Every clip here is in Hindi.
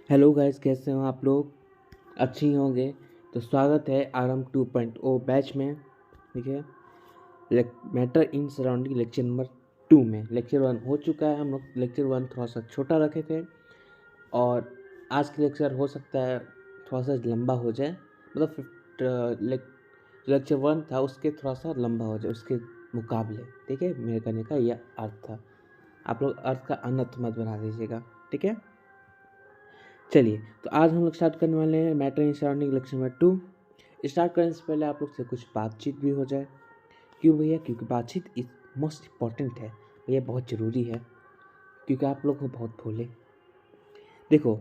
हेलो गाइस, कैसे हो आप लोग? अच्छे ही होंगे। तो स्वागत है आरएम 2.0 बैच में। ठीक है, matter in surrounding lecture number 2 में। लेक्चर 1 हो चुका है, हम लोग लेक्चर 1 थोड़ा सा छोटा रखे थे और आज का लेक्चर हो सकता है थोड़ा सा लंबा हो जाए। मतलब लेक्चर 1 था उसके थोड़ा सा लंबा हो जाए उसके मुकाबले। ठीक है, मेरे कहने का यह अर्थ था। आप लोग अर्थ का अनर्थ मत बना दीजिएगा। ठीक है, चलिए तो आज हम लोग स्टार्ट करने वाले हैं matter in surrounding lecture number 2। Start करने से पहले आप लोग से कुछ बातचीत भी हो जाए। क्यों भैया? क्योंकि बातचीत इज मोस्ट इम्पॉर्टेंट है भैया, बहुत ज़रूरी है। क्योंकि आप लोग हो बहुत भोले। देखो,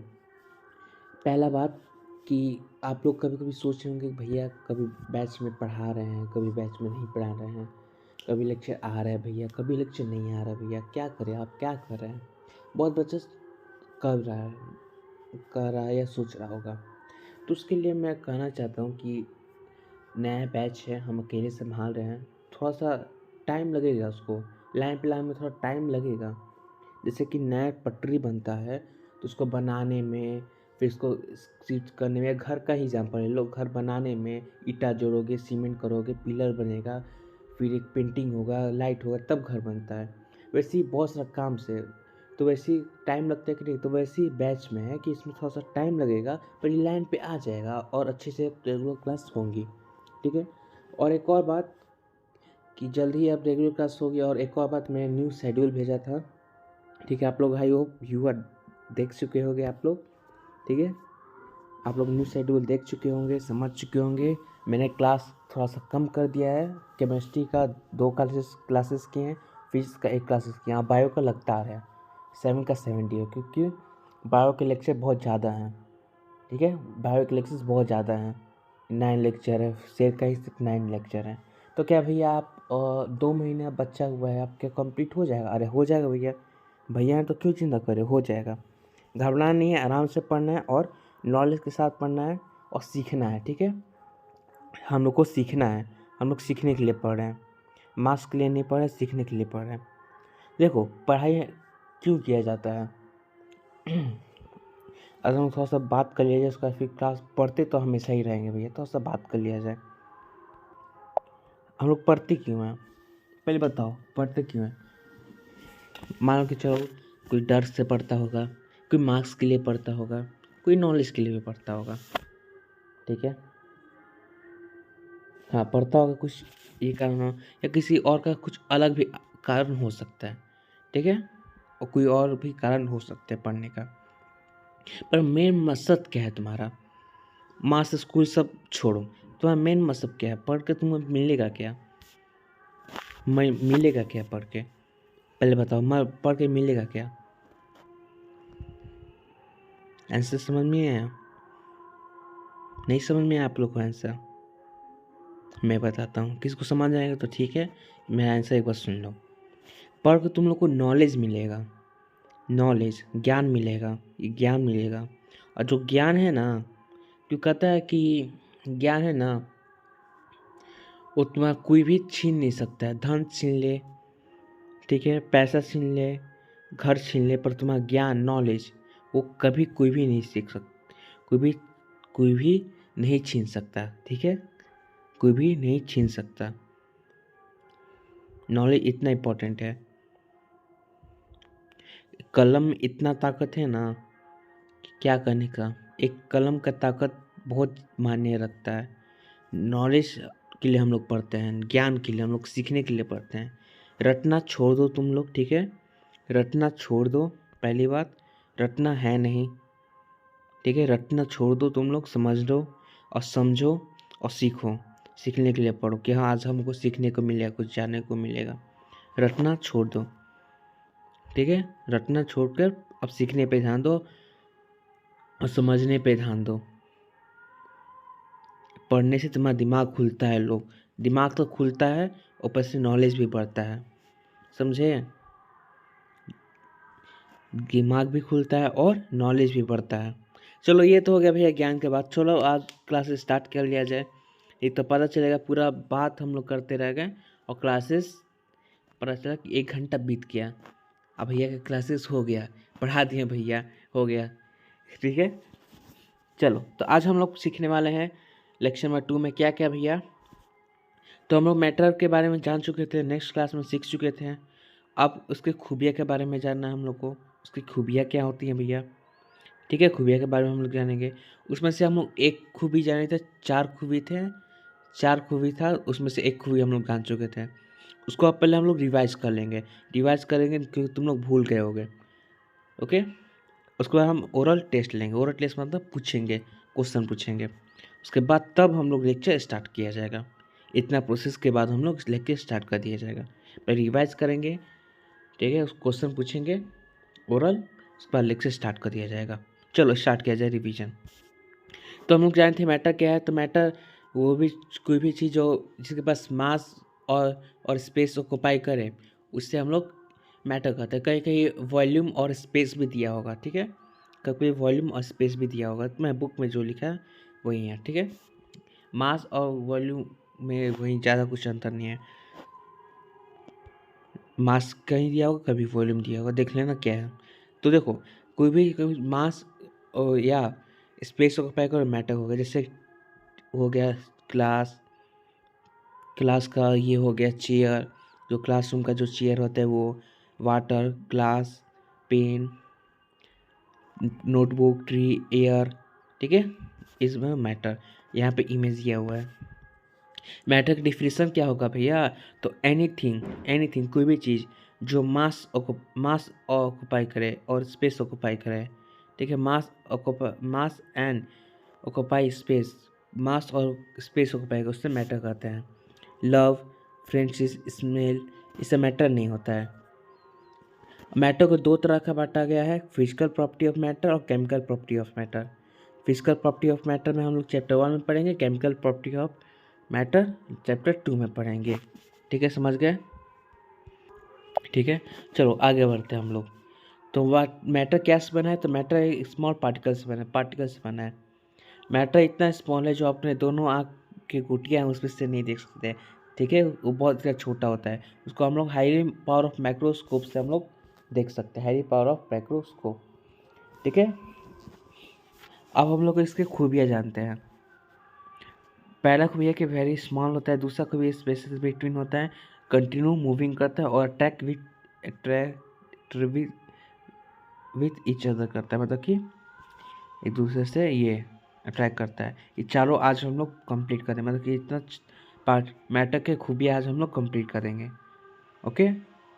पहला बात कि आप लोग कभी कभी सोच रहे होंगे कि भैया कभी बैच में पढ़ा रहे हैं, कभी बैच में नहीं पढ़ा रहे हैं, कभी लेक्चर आ रहा है भैया, कभी लेक्चर नहीं आ रहा भैया, क्या करें? आप क्या कर रहे हैं? बहुत बच्चा कर रहा है या सोच रहा होगा। तो उसके लिए मैं कहना चाहता हूँ कि नया बैच है, हम अकेले संभाल रहे हैं, थोड़ा सा टाइम लगेगा। उसको लाइन पे लाइन में थोड़ा टाइम लगेगा। जैसे कि नया पटरी बनता है तो उसको बनाने में, फिर इसको शिफ्ट करने में, घर का ही एग्जाम्पल है, लोग घर बनाने में ईंटा जोड़ोगे, सीमेंट करोगे, पिलर बनेगा, फिर एक पेंटिंग होगा, लाइट होगा, तब घर बनता है। वैसे ही बहुत सारा काम से तो वैसे ही टाइम लगता है कि नहीं, तो वैसे ही बैच में है कि इसमें थोड़ा सा टाइम लगेगा, पर ये लाइन पे आ जाएगा और अच्छे से रेगुलर क्लास होंगी। ठीक है, और एक और बात कि जल्द ही अब रेगुलर क्लास होगी। और एक और बात, मैंने न्यू शेड्यूल भेजा था। ठीक है, आप लोग आई होप व्यूअर देख चुके होंगे आप लोग। ठीक है, आप लोग न्यू शेड्यूल देख चुके होंगे, समझ चुके होंगे। मैंने क्लास थोड़ा सा कम कर दिया है। केमिस्ट्री का 2 क्लासेस किए हैं, फिजिक्स का 1 क्लासेस किया, बायो का लगातार है 7 का 70 है, क्योंकि बायो के लेक्चर बहुत ज़्यादा हैं। ठीक है, बायो के लेक्चर्स बहुत ज़्यादा हैं, 9 लेक्चर है, शेर का ही सिर्फ 9 लेक्चर हैं। तो क्या भैया आप 2 महीने अब बचा हुआ है, आप क्या कंप्लीट हो जाएगा? अरे हो जाएगा भैया, भैया हैं तो क्यों चिंता करें, हो जाएगा। घबराना नहीं है, आराम से पढ़ना है और नॉलेज के साथ पढ़ना है और सीखना है। ठीक है, हम लोग को सीखना है, हम लोग सीखने के लिए पढ़ रहे हैं, मार्क्स के लिए नहीं पढ़ रहे, सीखने के लिए पढ़ रहे हैं। देखो, पढ़ाई क्यों किया जाता है? अगर हम थोड़ा सा बात कर लिया जाए उसका, फिर क्लास पढ़ते तो हमेशा ही रहेंगे भैया, थोड़ा सा बात कर लिया जाए। हम लोग पढ़ते क्यों हैं? पहले बताओ, पढ़ते क्यों हैं? मान लो कि चलो, कोई डर से पढ़ता होगा, कोई मार्क्स के लिए पढ़ता होगा, कोई नॉलेज के लिए भी पढ़ता होगा। ठीक है, हाँ, पढ़ता होगा, कुछ ये कारण हो या किसी और का कुछ अलग भी कारण हो सकता है। ठीक है, और कोई और भी कारण हो सकता है पढ़ने का। पर मेन मकसद क्या है तुम्हारा? मार्क्स स्कूल सब छोड़ो, तुम्हारा मेन मकसद क्या है? पढ़ के तुम्हें मिलेगा क्या? मिलेगा क्या पढ़ के? पहले बताओ, मैं पढ़ के मिलेगा क्या? आंसर समझ में आया? नहीं समझ में आया आप लोग को आंसर? मैं बताता हूँ, किसको समझ आएगा तो ठीक है, मेरा आंसर एक बार सुन लो। पढ़ के तुम लोग को नॉलेज मिलेगा, नॉलेज ज्ञान मिलेगा, ज्ञान मिलेगा। और जो ज्ञान है ना, क्यों कहता है कि ज्ञान है ना, वो तुम्हारा कोई भी छीन नहीं सकता है। धन छीन ले, ठीक है, पैसा छीन ले, घर छीन ले, पर तुम्हारा ज्ञान, नॉलेज, वो कभी कोई भी नहीं सीख सकता, कोई भी नहीं छीन सकता। ठीक है, कोई भी नहीं छीन सकता। नॉलेज इतना इम्पोर्टेंट है। कलम में इतना ताकत है ना कि क्या कहने का। एक कलम का ताकत बहुत मायने रखता है। नॉलेज के लिए हम लोग पढ़ते हैं, ज्ञान के लिए हम लोग सीखने के लिए पढ़ते हैं। रटना छोड़ दो तुम लोग। ठीक है, रटना छोड़ दो। पहली बात, रटना है नहीं। ठीक है, रटना छोड़ दो तुम लोग, समझ लो और समझो और सीखो। सीखने के लिए पढ़ो कि हाँ, आज हमको सीखने को मिलेगा, कुछ जानने को मिलेगा। रटना छोड़ दो। ठीक है, रटना छोड़कर अब सीखने पे ध्यान दो और समझने पे ध्यान दो। पढ़ने से तुम्हारा दिमाग खुलता है। लोग, दिमाग तो खुलता है, ऊपर से नॉलेज भी बढ़ता है। समझे? दिमाग भी खुलता है और नॉलेज भी बढ़ता है। चलो, ये तो हो गया भैया ज्ञान के बाद। चलो आज क्लासेस स्टार्ट कर लिया जाए। एक तो पता चलेगा, पूरा बात हम लोग करते रह गए और क्लासेस पता चला कि 1 घंटा बीत गया। अब भैया का क्लासेस हो गया, पढ़ा दिए भैया, हो गया। ठीक है। चलो तो आज हम लोग सीखने वाले हैं लेक्चर नंबर 2 में क्या क्या भैया। तो हम लोग मैटर के बारे में जान चुके थे, नेक्स्ट क्लास में सीख चुके थे। अब उसके खूबिया के बारे में जानना है हम लोग को, उसकी खूबियाँ क्या होती हैं भैया। ठीक है, खूबिया के बारे में हम लोग जानेंगे। उसमें से हम लोग एक खूबी जाने थे, 4 खूबी थे, 4 खूबी था, उसमें से एक खूबी हम लोग जान चुके थे। उसको अब पहले हम लोग रिवाइज कर लेंगे, रिवाइज करेंगे क्योंकि तुम लोग भूल गए होगे। ओके, उसके बाद हम ओरल टेस्ट लेंगे। ओरल टेस्ट मतलब पूछेंगे, क्वेश्चन पूछेंगे। उसके बाद तब हम लोग लेक्चर स्टार्ट किया जाएगा। इतना प्रोसेस के बाद हम लोग लेक्चर स्टार्ट कर दिया जाएगा। पहले रिवाइज करेंगे, ठीक है, उस क्वेश्चन पूछेंगे ओरल, उसके बाद लेक्चर स्टार्ट कर दिया जाएगा। चलो स्टार्ट किया जाए रिवीजन। तो हम लोग जानते हैं मैटर क्या है। तो मैटर वो भी कोई भी चीज़ जो जिसके पास मास और स्पेस ऑक्यूपाई करे, उससे हम लोग मैटर कहते हैं। कहीं कहीं वॉल्यूम और स्पेस भी दिया होगा, ठीक है, कभी वॉल्यूम और स्पेस भी दिया होगा। तो मैं बुक में जो लिखा है वही है, ठीक है। मास और वॉल्यूम में वही ज़्यादा कुछ अंतर नहीं है। मास कहीं दिया होगा, कभी वॉल्यूम दिया होगा, देख लेना क्या है। तो देखो, कोई मास या स्पेस ऑक्यूपाई कर मैटर होगा। जैसे हो गया क्लास, क्लास का ये हो गया चेयर, जो क्लासरूम का जो चेयर होता है वो, water, glass, pen, notebook, tree, air, ठीक है, इसमें मैटर। यहाँ पे इमेज दिया हुआ है। मैटर की डिफिनेशन क्या होगा भैया। तो एनीथिंग, एनीथिंग कोई भी चीज़ जो मास ऑक्यूपाई करे और स्पेस ऑक्यूपाई करे, ठीक है। मास एंड ऑक्यूपाई स्पेस, मास और स्पेस ऑक्यूपाई करे, उससे मैटर कहते हैं। लव, फ्रेंडशिप, स्मेल, इससे मैटर नहीं होता है। मैटर को 2 तरह का बांटा गया है, फिजिकल प्रॉपर्टी ऑफ मैटर और chemical property of matter. Physical property of matter में हम लोग चैप्टर 1 में पढ़ेंगे, chemical property of matter chapter 2 में पढ़ेंगे। ठीक है, समझ गए। ठीक है, चलो आगे बढ़ते हैं हम लोग। तो मैटर क्या से बना है। तो मैटर एक स्मॉल पार्टिकल से बना है, पार्टिकल से बना है। मैटर इतना स्मॉल है जो अपने दोनों आँख की गुटियाँ हैं उसमें से नहीं देख सकते, ठीक है, वो बहुत ज़्यादा छोटा होता है। उसको हम लोग हाई पावर ऑफ माइक्रोस्कोप से हम लोग देख सकते हैं, हाई पावर ऑफ माइक्रोस्कोप, ठीक है। अब हम लोग इसके खूबियाँ जानते हैं। पहला खूबिया कि वेरी स्मॉल होता है, दूसरा खूबिया स्पेसेस बिटवीन होता है, कंटिन्यू मूविंग करता है और अट्रैक्ट विथ ईच अदर करता है, मतलब कि एक दूसरे से ये अट्रैक्ट करता है। ये चारों आज हम लोग कंप्लीट करें, मतलब कि इतना पार्ट मैटर के खूबियाँ आज हम लोग कंप्लीट करेंगे। ओके,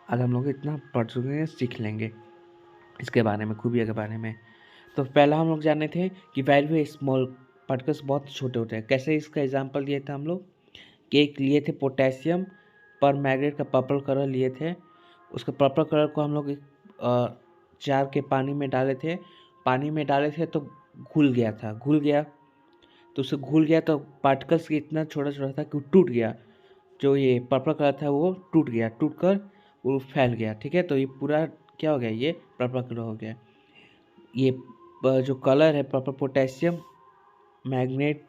आज हम लोग इतना पढ़ चुके हैं, सीख लेंगे इसके बारे में, खूबिया के बारे में। तो पहला हम लोग जाने थे कि वेरी स्मॉल पार्टिकल्स बहुत छोटे होते हैं। कैसे इसका एग्जांपल दिए थे हम लोग कि एक लिए थे पोटेशियम पर मैग्नेट का पर्पल कलर लिए थे। उसका पर्पल कलर को हम लोग जार के पानी में डाले थे, पानी में डाले थे तो घुल गया था, घुल गया तो उससे घुल गया तो पार्टिकल्स इतना छोटा छोटा था कि वो टूट गया। जो ये पर्पल कलर था वो टूट गया, टूट कर वो फैल गया, ठीक है। तो ये पूरा क्या हो गया, ये पर्पल कलर हो गया। ये जो कलर है purple, potassium magnet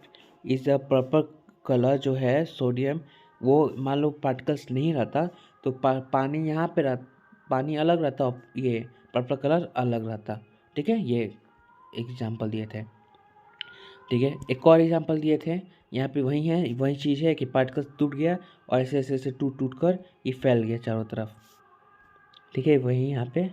is a purple colour जो है सोडियम, वो मान लो पार्टिकल्स नहीं रहता तो पानी यहाँ पे पानी अलग रहता और ये पर्पल कलर अलग रहता, ठीक है। ये एग्जाम्पल दिए थे, ठीक है। एक और एग्जाम्पल दिए थे, यहाँ पे वही है, वही चीज़ है कि पार्टिकल्स टूट गया और ऐसे ऐसे ऐसे टूट टूट कर ये फैल गया चारों तरफ, ठीक है, वही यहाँ पे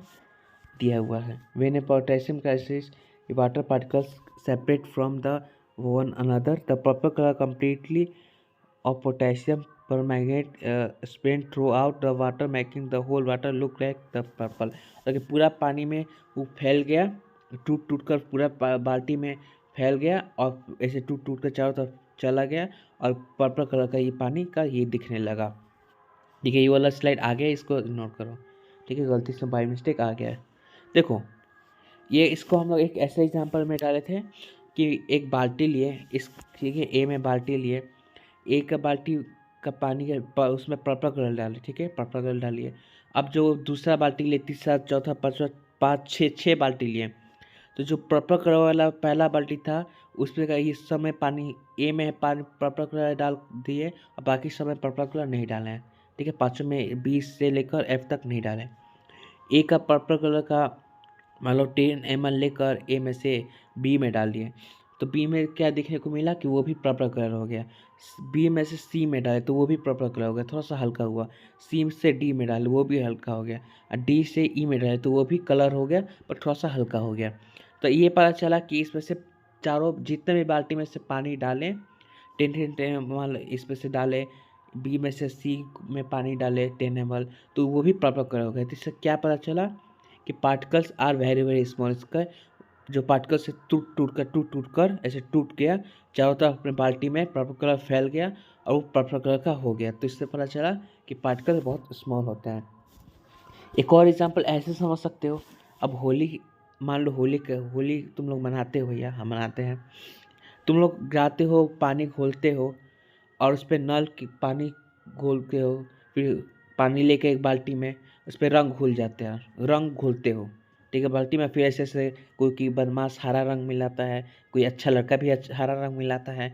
दिया हुआ है। When A potassium crisis water particles separate from the one another the purple colour completely of potassium permanganate spread throughout the water making the whole water look like the purple। ताकि पूरा पानी में वो फैल गया, टूट टूट कर पूरा बाल्टी में फैल गया और ऐसे टूट टूट कर चारों तरफ चला गया और पर्पल कलर का ये पानी का ये दिखने लगा, ठीक है। ये वाला स्लाइड आ गया, इसको नोट करो, ठीक है, गलती से बाई मिस्टेक आ गया है। देखो ये इसको हम लोग एक ऐसे एग्जाम्पल में डाले थे कि एक बाल्टी लिए, इस ठीक है, ए में बाल्टी लिए, एक बाल्टी का पानी का उसमें पर्पल कलर डाले, ठीक है, पर्पल कलर डालिए। अब जो दूसरा बाल्टी लिए, तीसरा, चौथा, पाँचवा, 5 6 बाल्टी लिए, तो जो पर्पल कलर वाला पहला बाल्टी था उसमें का इस समय पानी ए में पानी पर्पल कलर डाल दिए और बाकी समय पर्पल कलर नहीं डाले हैं, ठीक है। पाँचों में 20 से लेकर F तक नहीं डाले। ए का पर्पल कलर का मान लो 10 ml लेकर ए में से बी में डाल दिए, तो बी में क्या देखने को मिला कि वो भी पर्पल कलर हो गया। बी में से सी में डाले तो वो भी पर्पल कलर हो गया, थोड़ा सा हल्का हुआ। सी से डी में डाले वो भी हल्का हो गया, और डी से ई में डाले तो वो भी कलर हो गया पर थोड़ा सा हल्का हो गया। तो ये पता चला कि इसमें से चारों जितने भी बाल्टी में से पानी डालें, 10 मान लो इसमें से डाले, बी में से सी में पानी डाले 10 ml, तो वो भी पर्पल कलर हो गया। तो इससे क्या पता चला कि particles are very very small. इसका जो पार्टिकल्स से टूट कर ऐसे टूट गया, चारों तरफ अपने बाल्टी में पर्पल कलर फैल गया और वो पर्पल कलर का हो गया। तो इससे पता चला कि पार्टिकल बहुत स्मॉल होते हैं। एक और एग्जांपल ऐसे समझ सकते हो, अब होली, मान लो होली तुम लोग मनाते हो, भैया हम मनाते हैं। तुम लोग जाते हो, पानी घोलते हो और उस पर नल की पानी घोलते हो, फिर पानी लेके एक बाल्टी में उस पर रंग घुल जाते हैं, रंग घोलते हो, ठीक है, बाल्टी में। फिर ऐसे ऐसे कोई बदमाश हरा रंग मिलाता है, कोई अच्छा लड़का भी हरा रंग मिलाता है,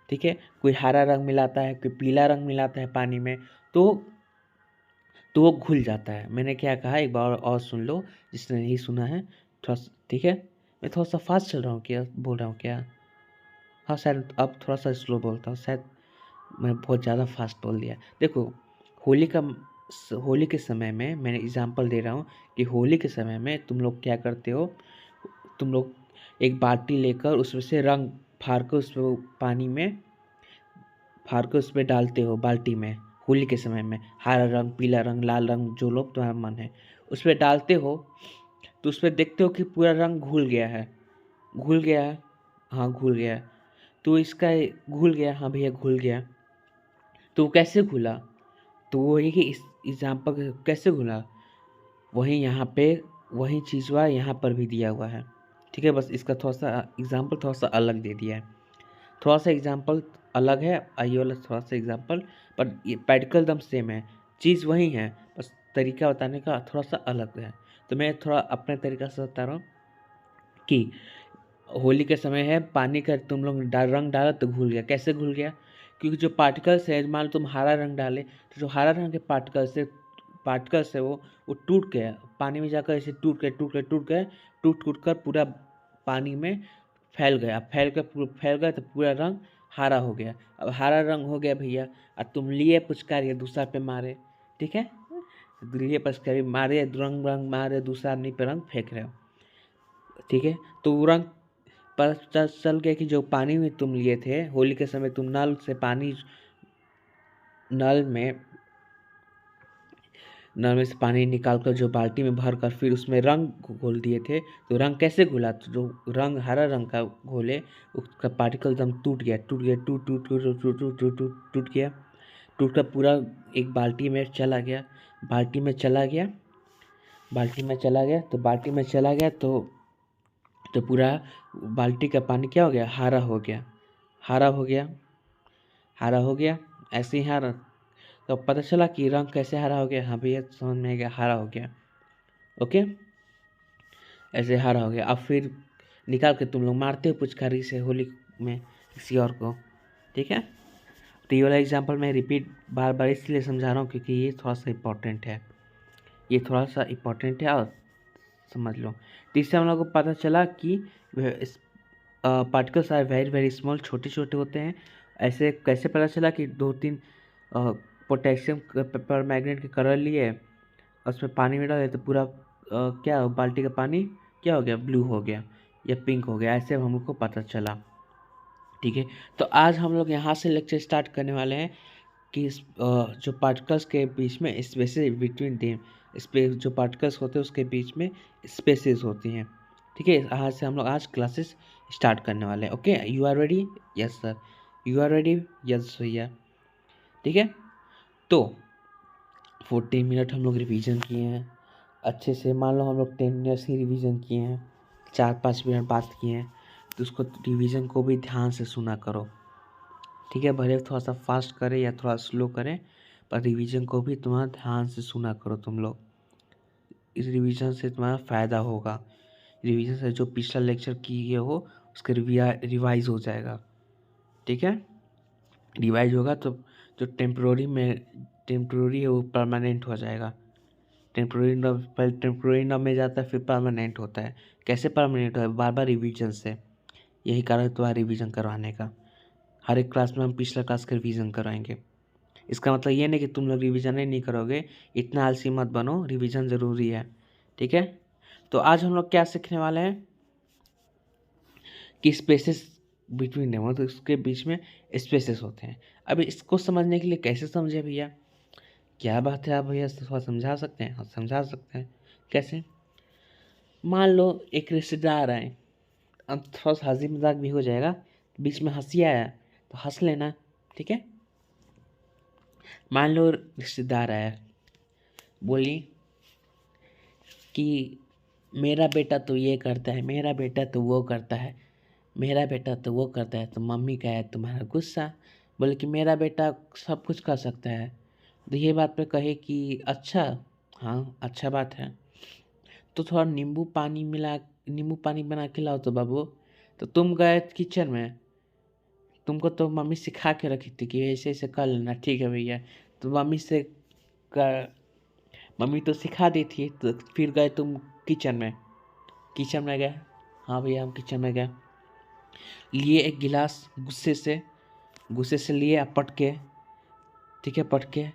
ठीक है, कोई हरा रंग मिलाता है, कोई पीला रंग मिलाता है पानी में, तो वो घुल जाता है। मैंने क्या कहा एक बार और सुन लो, जिसने नहीं सुना है थोड़ा ठीक है। मैं थोड़ा सा फास्ट चल रहा हूँ क्या, बोल रहा हूँ क्या? हाँ शायद अब थोड़ा सा स्लो बोलता हूँ, शायद मैं बहुत ज़्यादा फास्ट बोल दिया। देखो, होली का होली के समय में मैंने एग्जांपल दे रहा हूँ कि होली के समय में तुम लोग क्या करते हो, तुम लोग एक बाल्टी लेकर उसमें से रंग फाड़ कर उसमें पानी में फाड़ कर उसमें डालते हो बाल्टी में। होली के समय में हरा रंग, पीला रंग, लाल रंग, जो लोग तुम्हारा मन है उसमें डालते हो, तो उसमें देखते हो कि पूरा रंग घुल गया है, घुल गया है, हाँ घुल गया है। तो इसका घुल गया, हाँ भैया घुल गया। तो वो कैसे घुला? तो वो ये कि इस एग्जाम्पल कैसे घुला, वही यहाँ पे वही चीज़ हुआ, यहाँ पर भी दिया हुआ है, ठीक है। बस इसका थोड़ा सा एग्जाम्पल थोड़ा सा अलग दे दिया है, थोड़ा सा एग्जाम्पल अलग है, आइए वाला थोड़ा सा एग्जाम्पल, पर ये प्रैक्टिकल एकदम सेम है, चीज़ वही है, बस तरीका बताने का थोड़ा सा अलग है। तो मैं थोड़ा अपने तरीक़ा से बता रहा हूँ कि होली के समय है, पानी का तुम लोग रंग डाला तो घुल गया। कैसे घुल गया? क्योंकि जो पार्टिकल्स है, मान लो तुम हरा रंग डाले, तो जो हरा रंग के पार्टिकल्स है वो टूट गया, पानी में जाकर ऐसे टूट कर पूरा पानी में फैल गया। फैल गया तो पूरा रंग हरा हो गया। अब हरा रंग हो गया भैया, और तुम लिए पुचकारी दूसरा पे मारे, ठीक है, लिए पुचकारी मारे, रंग मारे, दूसरा आदमी पे रंग फेंक रहे हो, ठीक है। तो वो रंग पता चल गया कि जो पानी में तुम लिए थे होली के समय, तुम नल में से पानी निकाल कर जो बाल्टी में भर कर फिर उसमें रंग घोल दिए थे। तो रंग कैसे घुला? तो जो रंग हरा रंग का घोले, उसका पार्टिकल एकदम टूट गया, टूट गया, टूट कर पूरा एक बाल्टी में चला गया, बाल्टी में चला गया, तो पूरा बाल्टी का पानी क्या हो गया? हरा हो गया, हरा हो गया, ऐसे ही हरा। तो पता चला कि रंग कैसे हरा हो गया, हाँ भैया समझ में आ गया, हरा हो गया, ओके, ऐसे हरा हो गया। अब फिर निकाल के तुम लोग मारते हो पुचकारी से होली में किसी और को, ठीक है। तो ये वाला एग्जाम्पल मैं रिपीट बार बार इसलिए समझा रहा हूँ क्योंकि ये थोड़ा सा इम्पोर्टेंट है, और समझ लो। तो इससे हम लोग को पता चला कि particles are very very small, छोटे छोटे होते हैं। ऐसे कैसे पता चला कि 2-3 पोटेशियम पर मैग्नेट के कलर लिए, उसमें पानी में डाले तो पूरा क्या बाल्टी का पानी क्या हो गया? ब्लू हो गया या पिंक हो गया, ऐसे हम लोग को पता चला, ठीक है। तो आज हम लोग यहाँ से लेक्चर स्टार्ट करने वाले हैं कि जो पार्टिकल्स के बीच में स्पेसेस बिटवीन देम, जो पार्टिकल्स होते हैं उसके बीच में स्पेसेस होती हैं, ठीक है। आज से हम लोग आज क्लासेस स्टार्ट करने वाले हैं, okay. You are ready? Yes sir. You are ready? Yes भैया, ठीक है। तो 14 मिनट हम लोग रिवीजन किए हैं अच्छे से, मान लो हम लोग 10 मिनट्स की रिवीजन किए हैं, 4-5 मिनट बात किए हैं, तो उसको रिवीजन को भी ध्यान से सुना करो, ठीक है। भले थोड़ा सा फास्ट करें या थोड़ा स्लो करें, पर रिवीजन को भी तुम्हारा ध्यान से सुना करो तुम लोग। इस रिवीजन से तुम्हारा फ़ायदा होगा, रिवीजन से जो पिछला लेक्चर किए हो उसके रिवाइज हो जाएगा, ठीक है। रिवाइज होगा तो जो टेम्प्रोरी है वो परमानेंट हो जाएगा, पहले टेम्पोररी नाम में जाता है, फिर परमानेंट होता है। कैसे परमानेंट होता है? बार बार रिवीजन से। यही कारण है तुम्हारा रिवीजन करवाने का। हर एक क्लास में हम पिछला क्लास का रिवीजन करवाएंगे। इसका मतलब ये नहीं कि तुम लोग रिवीजन ही नहीं करोगे। इतना आलसी मत बनो, रिवीजन ज़रूरी है, ठीक है। तो आज हम लोग क्या सीखने वाले हैं कि स्पेसेस बिटवीन देम, तो इसके बीच में स्पेसेस होते हैं। अब इसको समझने के लिए कैसे समझे भैया? क्या बात है, आप भैया थोड़ा समझा सकते हैं? हाँ, समझा सकते हैं। कैसे? मान लो एक रिश्तेदार आए, अब थोड़ा सा हंसी मजाक भी हो जाएगा, बीच में हंसी आया तो हंस लेना, ठीक है। मान लो रिश्तेदार आया, बोली कि मेरा बेटा तो ये करता है, मेरा बेटा तो वो करता है, मेरा बेटा तो वो करता है। तो मम्मी का है तुम्हारा गुस्सा, बोले कि मेरा बेटा सब कुछ कर सकता है। तो ये बात पे कहे कि अच्छा, हाँ अच्छा बात है, तो थोड़ा नींबू पानी बना के लाओ तो बाबू। तो तुम गए किचन में, तुमको तो मम्मी सिखा के रखी थी कि ऐसे ऐसे कर लेना, ठीक है भैया। तो कर मम्मी तो सिखा दी थी, तो फिर गए तुम किचन में गए। हाँ भैया, हम किचन में गए, लिए एक गिलास, गुस्से से लिए, अब पट के, ठीक है, पट के।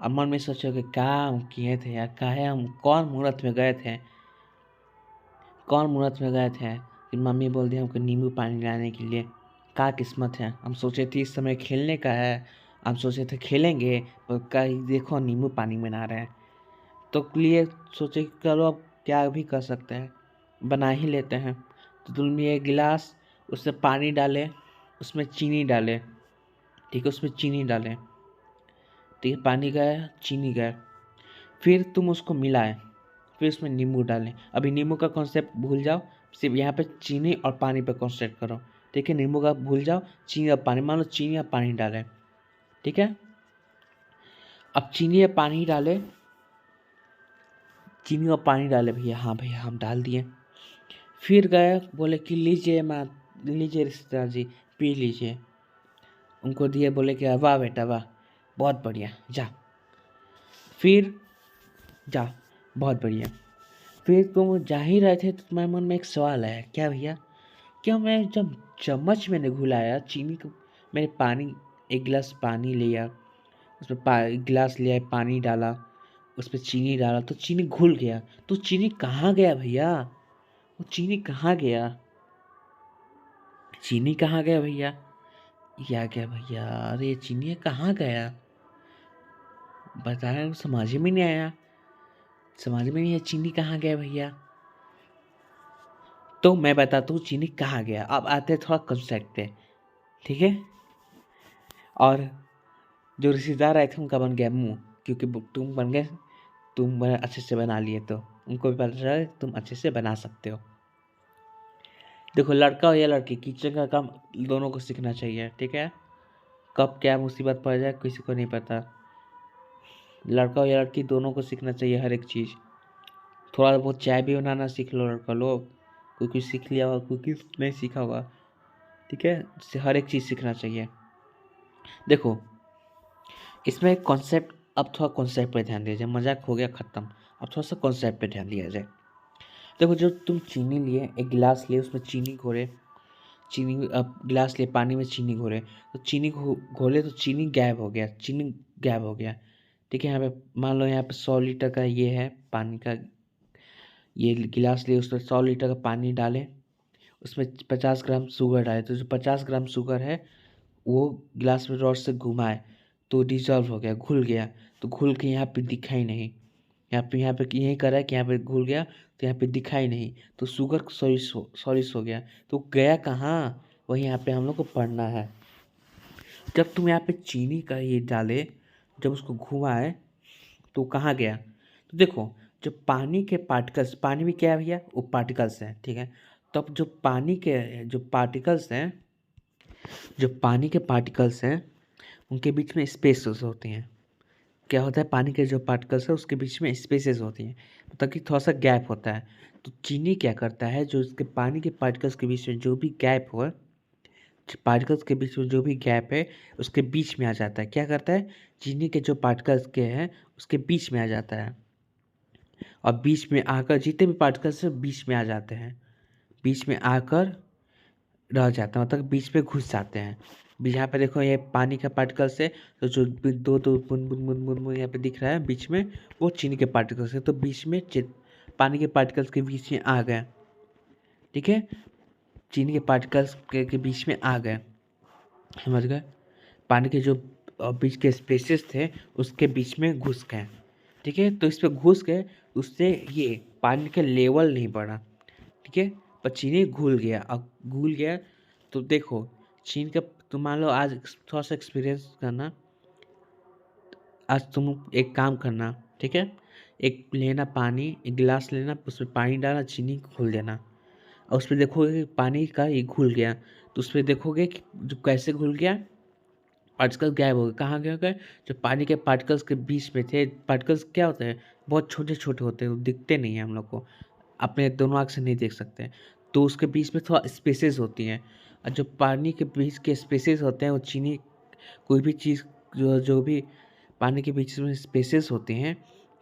अब मन में सोचोगे क्या हम किए थे यार, काहे हम कौन मुहूर्त में गए थे कि मम्मी बोल दी हमको नींबू पानी लाने के लिए। क्या किस्मत है, हम सोचे थे इस समय खेलने का है, हम सोचे थे खेलेंगे, पर कहीं देखो नींबू पानी बना रहे हैं। तो लिए सोचे कि चलो अब क्या भी कर सकते हैं, बना ही लेते हैं। तो तुम ये गिलास, उसमें पानी डाले, उसमें चीनी डाले, ठीक है, उसमें चीनी डाले, ठीक है, पानी गया, चीनी गया, फिर तुम उसको मिलाए, फिर उसमें नींबू डालें। अभी नींबू का कॉन्सेप्ट भूल जाओ, सिर्फ यहाँ पे चीनी और पानी पे कॉन्सेंट्रेट करो, ठीक है। नींबू का भूल जाओ, चीनी और पानी, मान लो चीनी और पानी डालें, ठीक है। अब चीनी और पानी डाले भैया, हाँ भैया हम डाल दिए। फिर गए, बोले कि लीजिए रिश्तेदार जी, पी लीजिए। उनको दिए, बोले कि वाह बेटा वाह, बहुत बढ़िया, जा, फिर जा, बहुत बढ़िया। फिर तुम जा ही रहे थे तो तुम्हारे मन में एक सवाल आया, क्या भैया? क्या मैं जब चम्मच मैंने घुलाया चीनी को, मैंने एक गिलास पानी लिया, उसमें एक गिलास लिया, पानी डाला, उसमें चीनी डाला, तो चीनी घुल गया। तो चीनी कहाँ गया भैया? वो चीनी कहाँ गया? चीनी कहाँ गया भैया? या क्या भैया? अरे चीनी कहाँ गया? बताया, समझ में नहीं आया, समझ में नहीं आया चीनी कहाँ गया भैया। तो मैं बताता हूँ चीनी कहाँ गया। अब आते हैं थोड़ा कंसेप्ट पे, ठीक है। और जो रिश्तेदार आए थे उनका बन गया मुंह, क्योंकि तुम अच्छे से बना लिए, तो उनको भी पता चला तुम अच्छे से बना सकते हो। देखो, लड़का हो या लड़की, किचन का काम दोनों को सीखना चाहिए, ठीक है। कब क्या मुसीबत पड़ जाए किसी को नहीं पता। लड़का हो या लड़की, दोनों को सीखना चाहिए हर एक चीज़। थोड़ा बहुत चाय भी बनाना सीख लो लड़का लोग, कोई कुछ सीख लिया होगा, कोई कुछ नहीं सीखा होगा, ठीक है। हर एक चीज़ सीखना चाहिए। देखो, इसमें कॉन्सेप्ट, अब थोड़ा कॉन्सेप्ट पे ध्यान दिया जाए, मजाक हो गया ख़त्म, अब थोड़ा सा कॉन्सेप्ट पे ध्यान दिया जाए। देखो, जब तुम चीनी लिए, एक गिलास लिए, उसमें चीनी घोरे, अब गिलास लिए, पानी में चीनी घोरे, तो चीनी घोले तो चीनी गायब हो गया, ठीक है। यहाँ पे मान लो, यहाँ पे 100 लीटर का ये है पानी का, ये गिलास लिए, उसमें 100 लीटर का पानी डाले, उसमें 50 ग्राम शुगर डाले, तो जो 50 ग्राम शुगर है वो गिलास में रॉड से घुमाए तो डिजॉल्व हो गया, घुल गया। तो घुल के यहाँ पे दिखाई नहीं, यहाँ पे यही करा है कि यहाँ पे घुल गया, तो यहाँ पे दिखाई नहीं, तो शुगर सॉलिड हो गया। तो गया कहाँ? वही यहाँ पे हम लोग को पढ़ना है। जब तुम यहाँ पे चीनी का ये डाले, जब उसको घुमाए, तो कहाँ गया? तो देखो, जो पानी के पार्टिकल्स, पानी भी क्या है भैया? वो पार्टिकल्स हैं, ठीक है। तब जो पानी के पार्टिकल्स हैं, उनके बीच में स्पेसेस होती हैं। क्या होता है? पानी के जो पार्टिकल्स है उसके बीच में स्पेसेस होती हैं, मतलब कि थोड़ा सा गैप होता है। तो चीनी क्या करता है, जो इसके पानी के पार्टिकल्स के बीच में जो भी गैप हो, पार्टिकल्स के बीच में जो भी गैप है उसके बीच में आ जाता है। क्या करता है? चीनी के जो पार्टिकल्स के हैं उसके बीच में आ जाता है, और बीच में आकर जितने भी पार्टिकल्स हैं बीच में आ जाते हैं, बीच में आकर रह जाता है, मतलब बीच में घुस जाते हैं। भी यहाँ पे देखो ये पानी का पार्टिकल्स है, तो जो दो दो बूंद बूंद बूंद बूंद बूंद यहाँ पे दिख रहा है बीच में, वो चीनी के पार्टिकल्स है। तो बीच में पानी के पार्टिकल्स के बीच में आ गए, ठीक है, चीनी के पार्टिकल्स के बीच में आ गए, समझ गए। पानी के जो बीच के स्पेसेस थे उसके बीच में घुस गए, ठीक है। तो इस पर घुस गए, उससे ये पानी का लेवल नहीं बढ़ा, ठीक है, पर चीनी घुल गया। अब घुल गया तो देखो चीन का, तुम मान लो आज थोड़ा सा एक्सपीरियंस करना, आज तुम एक काम करना, ठीक है, एक लेना पानी, एक गिलास लेना, उसमें पानी डालना, चीनी घोल देना, और उसमें देखोगे कि पानी का ये घुल गया, तो उसमें देखोगे कि जो कैसे घुल गया, पार्टिकल्स गायब हो गए। कहाँ गए? जो पानी के पार्टिकल्स के बीच में थे। पार्टिकल्स क्या होते हैं? बहुत छोटे छोटे होते हैं, वो दिखते नहीं हैं हम लोग को, अपने दोनों आँख से नहीं देख सकते। तो उसके बीच में थोड़ा स्पेसेस होती हैं, और जो पानी के बीच के स्पेसेस होते हैं वो चीनी, कोई भी चीज़ जो भी पानी के बीच में स्पेसेस होते हैं,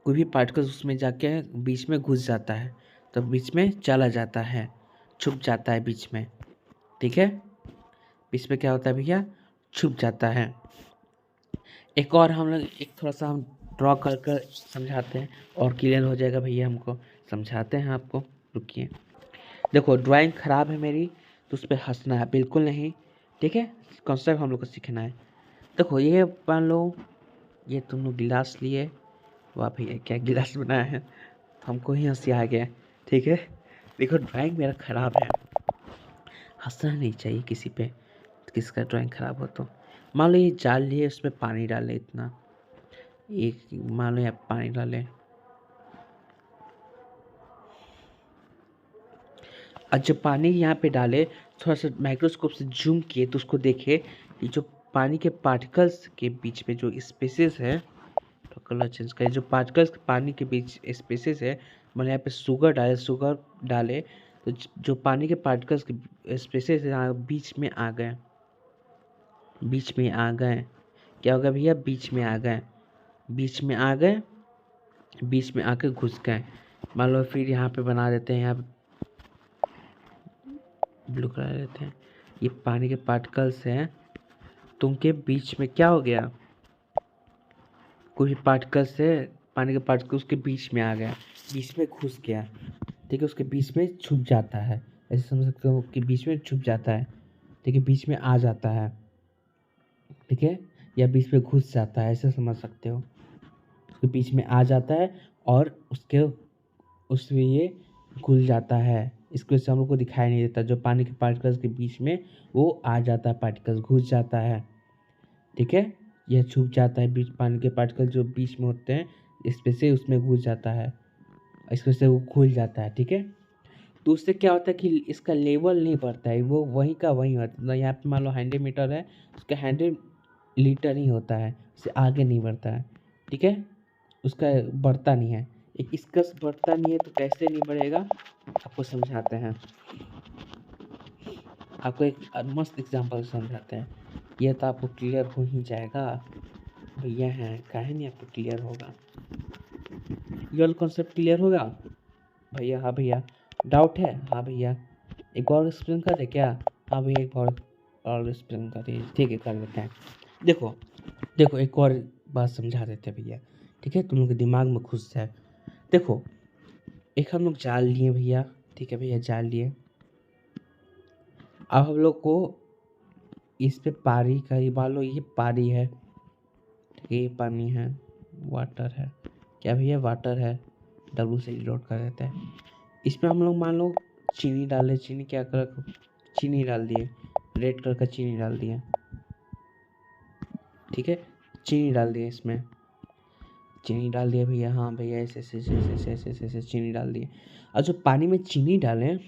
कोई भी पार्टिकल्स उसमें जाके बीच में घुस जाता है, तो बीच में चला जाता है, छुप जाता है बीच में, ठीक है। बीच में क्या होता है भैया? छुप जाता है। एक और हम लोग एक थोड़ा सा हम ड्रॉ कर कर समझाते हैं और क्लियर हो जाएगा भैया, हमको समझाते हैं आपको, रुकिए। देखो ड्राइंग ख़राब है मेरी, तो उस पर हंसना है बिल्कुल नहीं, ठीक है। कॉन्सेप्ट हम लोग को सीखना है। देखो ये मान लो ये तुम लोग गिलास लिए, वाह भैया क्या गिलास बनाया है, हमको ही हंसी आ गया, ठीक है। देखो ड्राइंग मेरा ख़राब है, हंसना नहीं चाहिए किसी पे, किसका ड्राइंग ख़राब हो। तो मान लो ये जाल लिए, उसमें पानी डाले इतना, एक मान लो आप पानी डालें, और जब पानी यहाँ पे डाले, थोड़ा सा माइक्रोस्कोप से जूम किए तो उसको देखे कि जो पानी के पार्टिकल्स के बीच में जो स्पेसेस है, तो कलर चेंज करें, जो पार्टिकल्स पानी के बीच स्पेसेस है, मैंने यहाँ पे शुगर डाले तो जो पानी के पार्टिकल्स के स्पेसेस है यहाँ बीच में आ गए, बीच में आ गए। क्या होगा भैया? बीच में आ गए, बीच में आ गए, बीच में आकर घुस गए। मान लो फिर यहाँ पे बना देते हैं, यहाँ ब्लू कलर लेते हैं, ये पानी के पार्टिकल्स हैं, तुमके बीच में क्या हो गया? कोई पार्टिकल्स से पानी के पार्टिकल उसके बीच में आ गया, बीच में घुस गया, ठीक है, उसके बीच में छुप जाता है, ऐसे समझ सकते हो कि बीच में छुप जाता है, ठीक है, बीच में आ जाता है, ठीक है, या बीच में घुस जाता है, ऐसे समझ सकते हो। उसके बीच में आ जाता है और उसमें ये घुल जाता है, इसकी वजह से हम लोग को दिखाई नहीं देता। जो पानी के पार्टिकल्स के बीच में वो आ जाता है, पार्टिकल्स घुस जाता है, ठीक है, यह छुप जाता है, बीच पानी के पार्टिकल जो बीच में होते हैं इसमें से उसमें घुस जाता है, इस वजह से वो घुल जाता है, ठीक है। तो उससे क्या होता है कि इसका लेवल नहीं बढ़ता है, वो वहीं का वहीं होता है। मतलब यहाँ पे मान लो 100 मीटर है, उसका 100 लीटर ही होता है, उससे आगे नहीं बढ़ता है, ठीक है, उसका बढ़ता नहीं है। एक इसका बढ़ता नहीं है तो कैसे नहीं बढ़ेगा, आपको समझाते हैं, आपको एक मस्त एग्जांपल समझाते हैं, यह तो आपको क्लियर हो ही जाएगा भैया, हैं काहे नहीं आपको क्लियर होगा, ये वाला कॉन्सेप्ट क्लियर होगा भैया? हाँ भैया, डाउट है? हाँ भैया, एक और एक्सप्लेन कर दे क्या? हाँ भैया एक और एक्सप्लेन कर दीजिए, ठीक है कर देते हैं। देखो देखो एक और बात समझा देते हैं भैया, ठीक है, तुम लोग के दिमाग में घुस जाए। देखो एक हम लोग जाल लिए भैया, ठीक है भैया, जाल लिए, अब हम लोग को इस पे पानी का, ये मान लो ये पानी है, ठीक है, ये पानी है, वाटर है, क्या भैया? वाटर है, डब्लू से डिनोट कर देते हैं। इसमें हम लोग मान लो चीनी डाले, चीनी क्या कर, चीनी डाल दिए, रेड कलर का चीनी डाल दिया, ठीक है, चीनी डाल दिया, इसमें चीनी डाल दिया भैया, हाँ भैया ऐसे ऐसे ऐसे ऐसे ऐसे ऐसे ऐसे चीनी डाल दिए। और जो पानी में चीनी डालें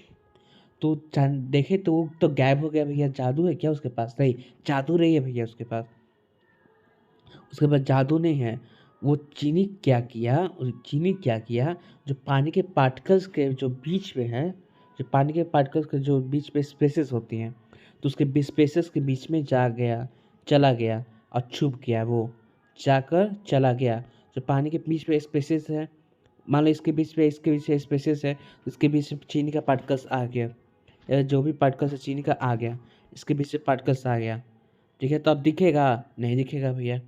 तो देखे तो वो तो गायब हो गया भैया, जादू है क्या उसके पास? नहीं, जादू नहीं है भैया उसके पास, उसके पास जादू नहीं है। वो चीनी क्या किया, जो पानी के पार्टिकल्स के जो बीच में है, जो पानी के पार्टिकल्स के जो बीच में स्पेसेस होती हैं, तो उसके स्पेसेस के बीच में जा गया, चला गया और छुप गया, वो जाकर चला गया। जो पानी के बीच में स्पेसेस है, मान लो इसके बीच में स्पेसेस है, इसके बीच में चीनी का पार्टिकल्स आ गया, या जो भी पार्टिकल्स है चीनी का आ गया, इसके बीच में पार्टिकल्स आ गया, ठीक है। तो अब दिखेगा नहीं, दिखेगा भैया,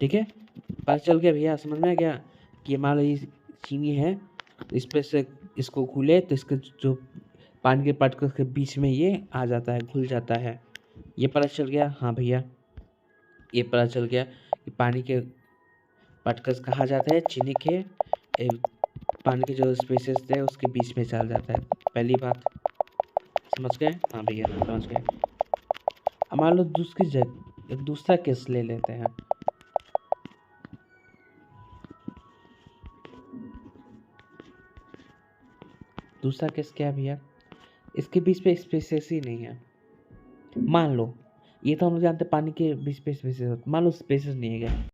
ठीक है। पता चल गया भैया, समझ में आ गया कि मान लो ये चीनी है, इस पे से इसको घुले तो इसके जो पानी के पार्टिकल्स के बीच में ये आ जाता है, घुल जाता है। ये पता चल गया, हाँ भैया ये पता चल गया कि पानी के पार्टिकल्स कहाँ जाते हैं, चीनी के पानी के जो स्पेसेस थे उसके बीच में चल जाता है। पहली बात समझ गए, हाँ भैया समझ गए। अब मान लो दूसरी जगह एक दूसरा केस ले लेते हैं। दूसरा केस क्या है भैया, इसके बीच में स्पेसेस ही नहीं है। मान लो ये तो हम लोग जानते हैं पानी के बीच में स्पेसेस होते, मान लो स्पेसेस नहीं है क्या।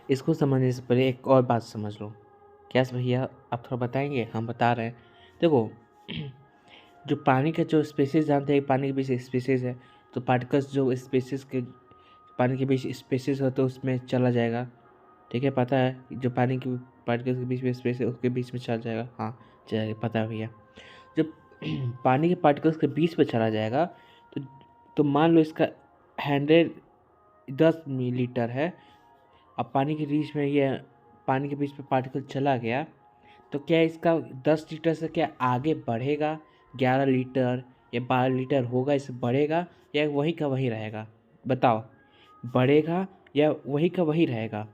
इसको समझने से पहले एक और बात समझ लो। क्या भैया आप थोड़ा बताएंगे, हम बता रहे हैं। देखो जो पानी के जो स्पेसेस जानते हैं, पानी के बीच स्पेसेस है, तो पार्टिकल्स जो स्पेसेस के पानी के बीच स्पेसेस होते हैं उसमें चला जाएगा, ठीक है। पता है जो पानी के पार्टिकल्स के बीच में स्पेस है उसके बीच में चला जाएगा, हाँ चलेगा, पता है भैया। जब पानी के पार्टिकल्स के बीच में चला जाएगा तो मान लो इसका 10 मिलीलीटर है। अब पानी के बीच में ये पानी के बीच में पार्टिकल चला गया तो क्या इसका 10 लीटर से क्या आगे बढ़ेगा, 11 लीटर या 12 लीटर होगा, इससे बढ़ेगा या वही का वही रहेगा, बताओ। बढ़ेगा या वही का वही रहेगा,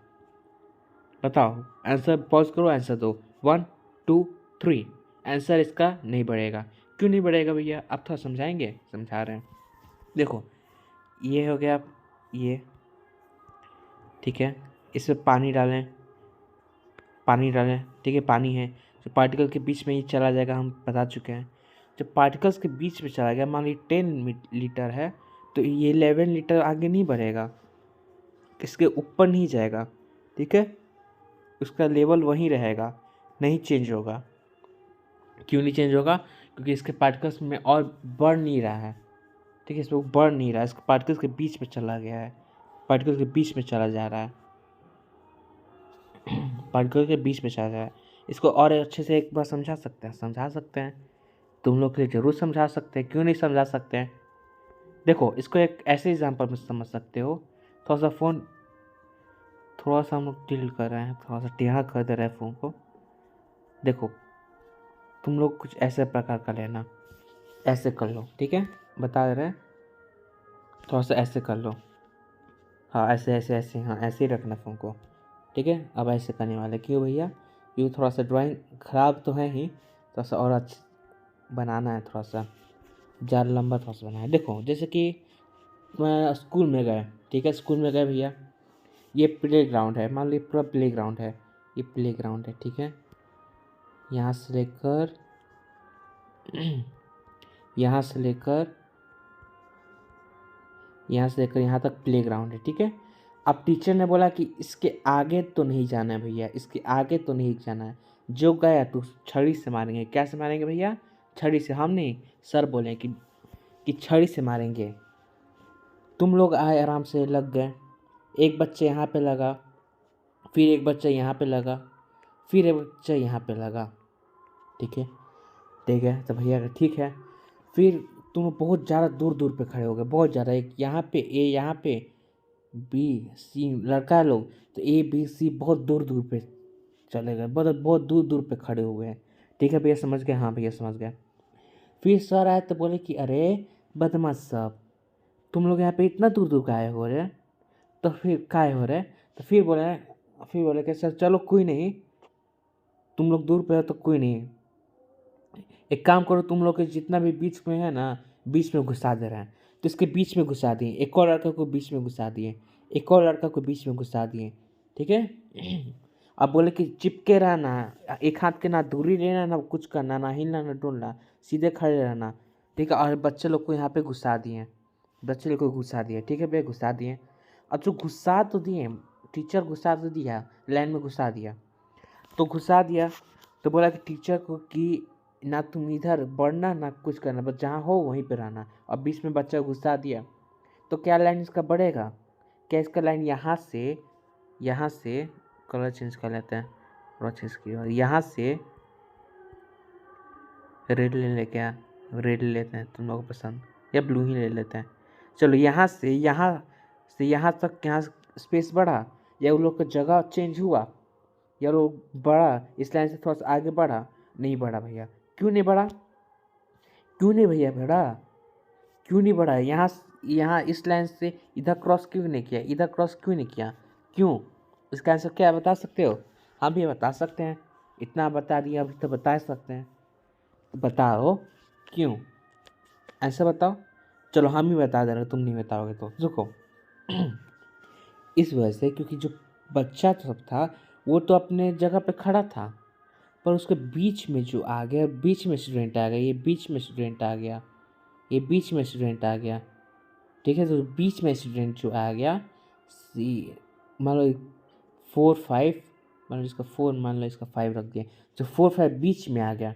बताओ। आंसर पॉज करो, आंसर दो। 1 2 3। आंसर इसका नहीं बढ़ेगा। क्यों नहीं बढ़ेगा भैया, आप थोड़ा समझाएंगे, समझा रहे हैं। देखो ये हो गया ये, ठीक है। इसमें पानी डालें, ठीक है, पानी है जो पार्टिकल के बीच में ही चला जाएगा, हम बता चुके हैं। जब पार्टिकल्स के बीच में चला गया, मान ली 10 लीटर है तो ये 11 लीटर आगे नहीं बढ़ेगा, इसके ऊपर नहीं जाएगा, ठीक है। उसका लेवल वहीं रहेगा, नहीं चेंज होगा। क्यों नहीं चेंज होगा, क्योंकि इसके पार्टिकल्स में और बढ़ नहीं रहा है, ठीक है। इसमें बढ़ नहीं रहा है, इसके पार्टिकल्स के बीच में चला गया है, पार्टिकल्स के बीच में चला जा रहा है, पार्टिकल के बीच में चला जा रहा है। इसको और अच्छे से एक बार समझा सकते हैं, समझा सकते हैं, तुम लोग के लिए ज़रूर समझा सकते हैं, क्यों नहीं समझा सकते हैं। देखो इसको एक ऐसे एग्जाम्पल में समझ सकते हो। थोड़ा सा फ़ोन, थोड़ा सा हम लोग टिल्ट कर रहे हैं, थोड़ा सा टेढ़ा कर दे रहे हैं फ़ोन को। देखो तुम लोग कुछ ऐसे प्रकार का लेना, ऐसे कर लो, ठीक है, बता दे रहे हैं। थोड़ा सा ऐसे कर लो, हाँ ऐसे ऐसे ऐसे, हाँ ऐसे ही रखना फ़ोन को, ठीक है। अब ऐसे करने वाले, क्यों भैया, क्योंकि थोड़ा सा ड्राइंग ख़राब तो है ही, थोड़ा सा और अच्छा बनाना है, थोड़ा सा ज़्यादा लंबा थोड़ा सा बनाना है। देखो जैसे कि मैं स्कूल में गए, ठीक है, स्कूल में गए भैया, ये प्ले ग्राउंड है, मान लीजिए पूरा प्ले ग्राउंड है, ये प्ले ग्राउंड है, ठीक है। यहाँ से लेकर यहाँ से लेकर यहाँ तक प्ले ग्राउंड है, ठीक है। अब टीचर ने बोला कि इसके आगे तो नहीं जाना है भैया, इसके आगे तो नहीं जाना है। जो गया तो छड़ी से मारेंगे। क्या से मारेंगे भैया, छड़ी से। हम नहीं, सर बोले कि छड़ी से मारेंगे। तुम लोग आए आराम से लग गए, एक बच्चे यहाँ पे लगा, फिर एक बच्चा यहाँ पे लगा, फिर एक बच्चा यहाँ पे लगा, ठीक है, ठीक है। तो भैया ठीक है, फिर तुम बहुत ज़्यादा दूर दूर पे खड़े हो गए, बहुत ज़्यादा। एक यहाँ पे ए, यहाँ पे बी सी, लड़का लोग तो ए बी सी बहुत दूर दूर पे चले गए, बहुत बहुत दूर दूर पे खड़े हुए हैं, ठीक है भैया, समझ गए, हाँ भैया समझ गए। फिर सर आए तो बोले कि अरे बदमाश साहब, तुम लोग यहाँ पे इतना दूर दूर काहे हो रहे, तो फिर काहे हो रहे, तो फिर बोले कि सर चलो कोई नहीं, तुम लोग दूर पे हो तो कोई नहीं, एक काम करो, तुम लोग के जितना भी बीच में है ना, बीच में घुसा दे रहे हैं। तो इसके बीच में घुसा दिए, एक और लड़का को बीच में घुसा दिए, एक और लड़का को बीच में घुसा दिए, ठीक है। अब बोले कि चिपके रहना, एक हाथ के ना दूरी लेना, ना कुछ करना, ना हिलना ना डुलना, सीधे खड़े रहना, ठीक है। और बच्चे लोग को यहाँ पे घुसा दिए, बच्चे लोग को घुसा दिए, ठीक है भैया, घुसा दिए। अब जो घुसा तो दिए, टीचर घुसा तो दिया, लाइन में घुसा दिया, तो घुसा दिया तो बोला कि टीचर को कि ना तुम इधर बढ़ना ना कुछ करना, बस जहाँ हो वहीं पे रहना। और बीच में बच्चा घुसा दिया तो क्या लाइन इसका बढ़ेगा, क्या इसका लाइन यहाँ से कलर चेंज कर लेते हैं, थोड़ा चेंज किया, यहाँ से रेड ले क्या, रेड ले लेते हैं, तुम लोगों को पसंद, या ब्लू ही ले लेते हैं। चलो यहाँ तक यहाँ स्पेस बढ़ा, या उन लोग का जगह चेंज हुआ, या लोग बढ़ा इस लाइन से थोड़ा सा आगे बढ़ा? नहीं बढ़ा भैया। क्यों नहीं बढ़ा? क्यों नहीं भैया बढ़ा? क्यों नहीं बढ़ा? यहाँ इस लाइन से इधर क्रॉस क्यों नहीं किया? इधर क्रॉस क्यों नहीं किया? क्यों? इसका आंसर क्या है, बता सकते हो? हम भी बता सकते हैं, इतना बता दिया, अभी तो बता सकते हैं। बताओ क्यों, ऐसा बताओ। चलो हम ही बता दे रहे, तुम नहीं बताओगे तो रुको। इस वजह से, क्योंकि जो बच्चा सब था वो तो अपने जगह पे खड़ा था, पर उसके बीच में जो आ गया, बीच में स्टूडेंट आ गया, ये बीच में स्टूडेंट आ गया, ये बीच में स्टूडेंट आ गया, ठीक है। तो बीच में स्टूडेंट जो आ गया, मान लो 4 5, मान लो इसका 4, मान लो इसका 5 रख दिया, जो 4 5 बीच में आ गया,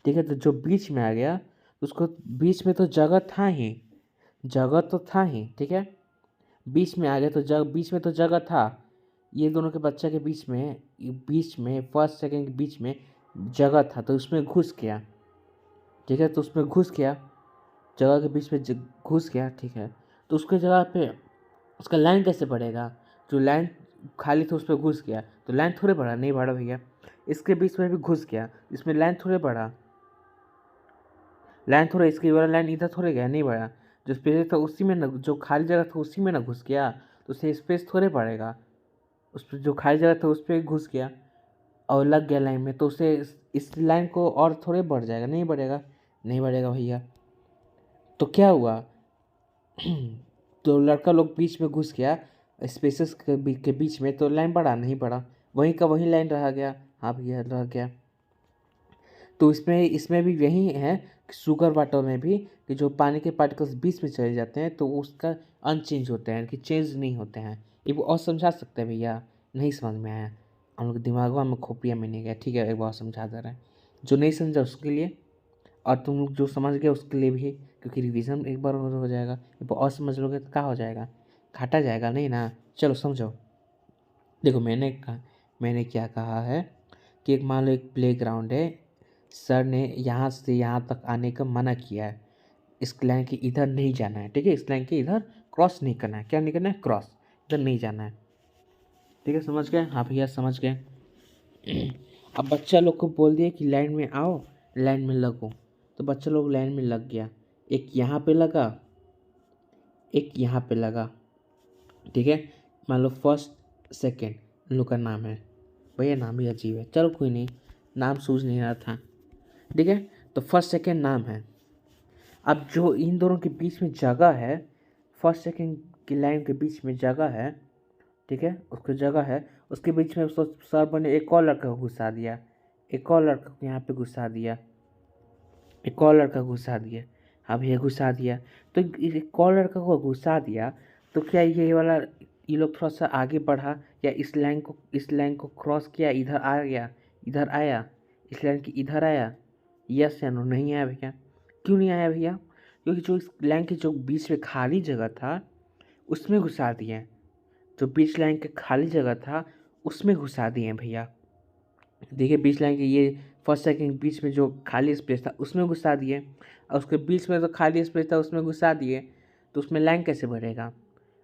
ठीक है। तो जो बीच में आ गया उसको, बीच में तो जगह था ही, जगह तो था ही, ठीक है। बीच में आ गया तो बीच में तो जगह था, ये दोनों के बच्चे के बीच में फर्स्ट सेकंड के बीच में जगह था, तो उसमें घुस गया, ठीक है। तो उसमें घुस गया, जगह के बीच में घुस गया, ठीक है। तो उसके जगह पे उसका लाइन कैसे बढ़ेगा? जो लाइन खाली था उस पर घुस गया, तो लाइन थोड़े बढ़ा, नहीं बढ़ा भैया। इसके बीच में भी घुस गया, इसमें लाइन थोड़े बढ़ा, लाइन थोड़ा, इसकी वाला लाइन इधर थोड़े गया, नहीं बढ़ा। जो स्पेस था उसी में न, जो खाली जगह था उसी में ना घुस गया, तो उससे स्पेस थोड़े बढ़ेगा। उस पर जो खाली जगह था उस पर घुस गया और लग गया लाइन में, तो उससे इस लाइन को और थोड़े बढ़ जाएगा, नहीं बढ़ेगा, नहीं बढ़ेगा भैया। तो क्या हुआ? तो लड़का लोग बीच में घुस गया स्पेसेस के बीच में, तो लाइन बढ़ा, नहीं बढ़ा, वहीं का वहीं लाइन रह गया। हाँ भैया रह गया। तो इसमें भी यही है कि शुगर वाटर में भी, कि जो पानी के पार्टिकल्स बीच में चले जाते हैं तो उसका अनचेंज होते हैं, कि चेंज नहीं होते हैं। ये वो और समझा सकते हैं भैया? नहीं समझ में आया? हम लोग दिमागों में खोपड़िया में नहीं गया, ठीक है, एक बार समझा दे रहे हैं। जो नहीं समझा उसके लिए, और तुम लोग जो समझ गए उसके लिए भी, क्योंकि रिवीजन एक बार हो जाएगा, एक बार और समझ लोगे तो क्या हो जाएगा, घाटा जाएगा नहीं ना। चलो समझो। देखो मैंने क्या कहा है कि एक मान लो एक प्लेग्राउंड है, सर ने यहाँ से यहाँ तक आने का मना किया है, इस लाइन के इधर नहीं जाना है, ठीक है, इस लाइन के इधर क्रॉस नहीं करना है, क्या नहीं करना है, क्रॉस, इधर नहीं जाना है, ठीक है, समझ गए? हाँ भैया समझ गए। अब बच्चा लोग को बोल दिया कि लाइन में आओ, लाइन में लगो, तो बच्चा लोग लाइन में लग गया, एक यहाँ पे लगा, एक यहाँ पे लगा, ठीक है। मान लो फर्स्ट सेकेंड इन लोग का नाम है, भैया नाम भी अजीब है, चलो कोई नहीं, नाम सूझ नहीं रहा था, ठीक है। तो फर्स्ट सेकेंड नाम है। अब जो इन दोनों के बीच में जगह है, फर्स्ट सेकेंड की लाइन के बीच में जगह है, ठीक है, उसकी जगह है, उसके बीच में सर ने एक और लड़का को घुसा दिया, एक और लड़का को यहाँ पे घुसा दिया, एक और लड़का घुसा दिया। अब ये घुसा दिया, तो एक और लड़का को घुसा दिया, तो क्या ये वाला, ये लोग थोड़ा सा आगे बढ़ा, या इस लाइन को क्रॉस किया, इधर आ गया, इधर आया, इस लाइन के इधर आया? यस या नो? नहीं आया भैया। क्यों नहीं आया भैया? क्योंकि जो इस लाइन के जो बीच में खाली जगह था उसमें घुसा दिए, जो बीच लाइन के खाली जगह था उसमें घुसा दिए भैया। देखिए बीच लाइन के ये फर्स्ट सेकंड बीच में जो खाली स्पेस था उसमें घुसा दिए, और उसके बीच में जो खाली स्पेस था उसमें घुसा दिए, तो उसमें लाइन कैसे भरेगा?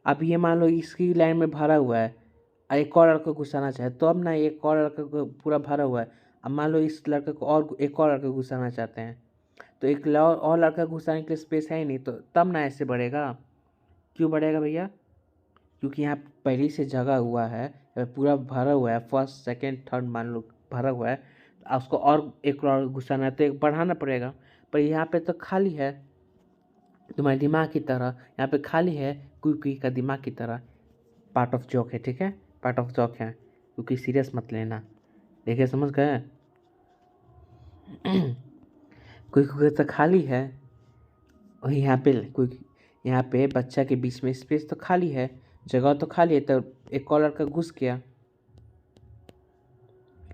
अब ये मान लो इसकी लाइन में भरा हुआ है, और एक और लड़का घुसाना चाहे तो अब ना, एक और लड़का को पूरा भरा हुआ है, अब मान लो इस लड़के को और एक और लड़का घुसाना चाहते हैं, तो एक और लड़का घुसाने के लिए स्पेस है ही नहीं, तो तब ना ऐसे बढ़ेगा। क्यों बढ़ेगा भैया? क्योंकि यहाँ पहले से जगह हुआ है, पूरा भरा हुआ है, फर्स्ट सेकंड थर्ड मान लो भरा हुआ है, तो उसको और एक और घुसाना है तो एक बढ़ाना पड़ेगा, पर यहाँ पे तो खाली है, तुम्हारे दिमाग की तरह यहाँ पे खाली है, क्योंकि का दिमाग की तरह। पार्ट ऑफ जॉक है, ठीक है, पार्ट ऑफ जॉक है, क्योंकि सीरियस मत लेना। देखिए समझ गए? कोई तो खाली है, और यहाँ पे बच्चा के बीच में स्पेस तो खाली है, जगह तो खाली है, तो एक और लड़का घुस गया,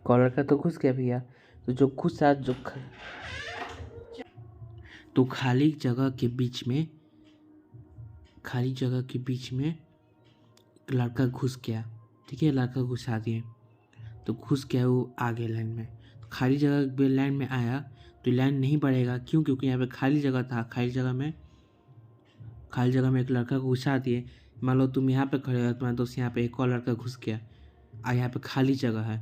कॉलर का तो घुस गया भैया। तो जो घुसा, तो खाली जगह के बीच में एक लड़का घुस गया, ठीक है, लड़का घुसा दिए, तो घुस गया वो आगे लाइन में। तो खाली जगह पे लाइन में आया तो लाइन नहीं बढ़ेगा, क्यों? क्योंकि यहाँ पे खाली जगह था। खाली जगह में एक लड़का को घुसा दिए। मान लो तुम यहाँ पे खड़े हो, तुम्हारे दोस्त यहाँ पे एक और लड़का घुस गया और यहाँ पे खाली जगह है,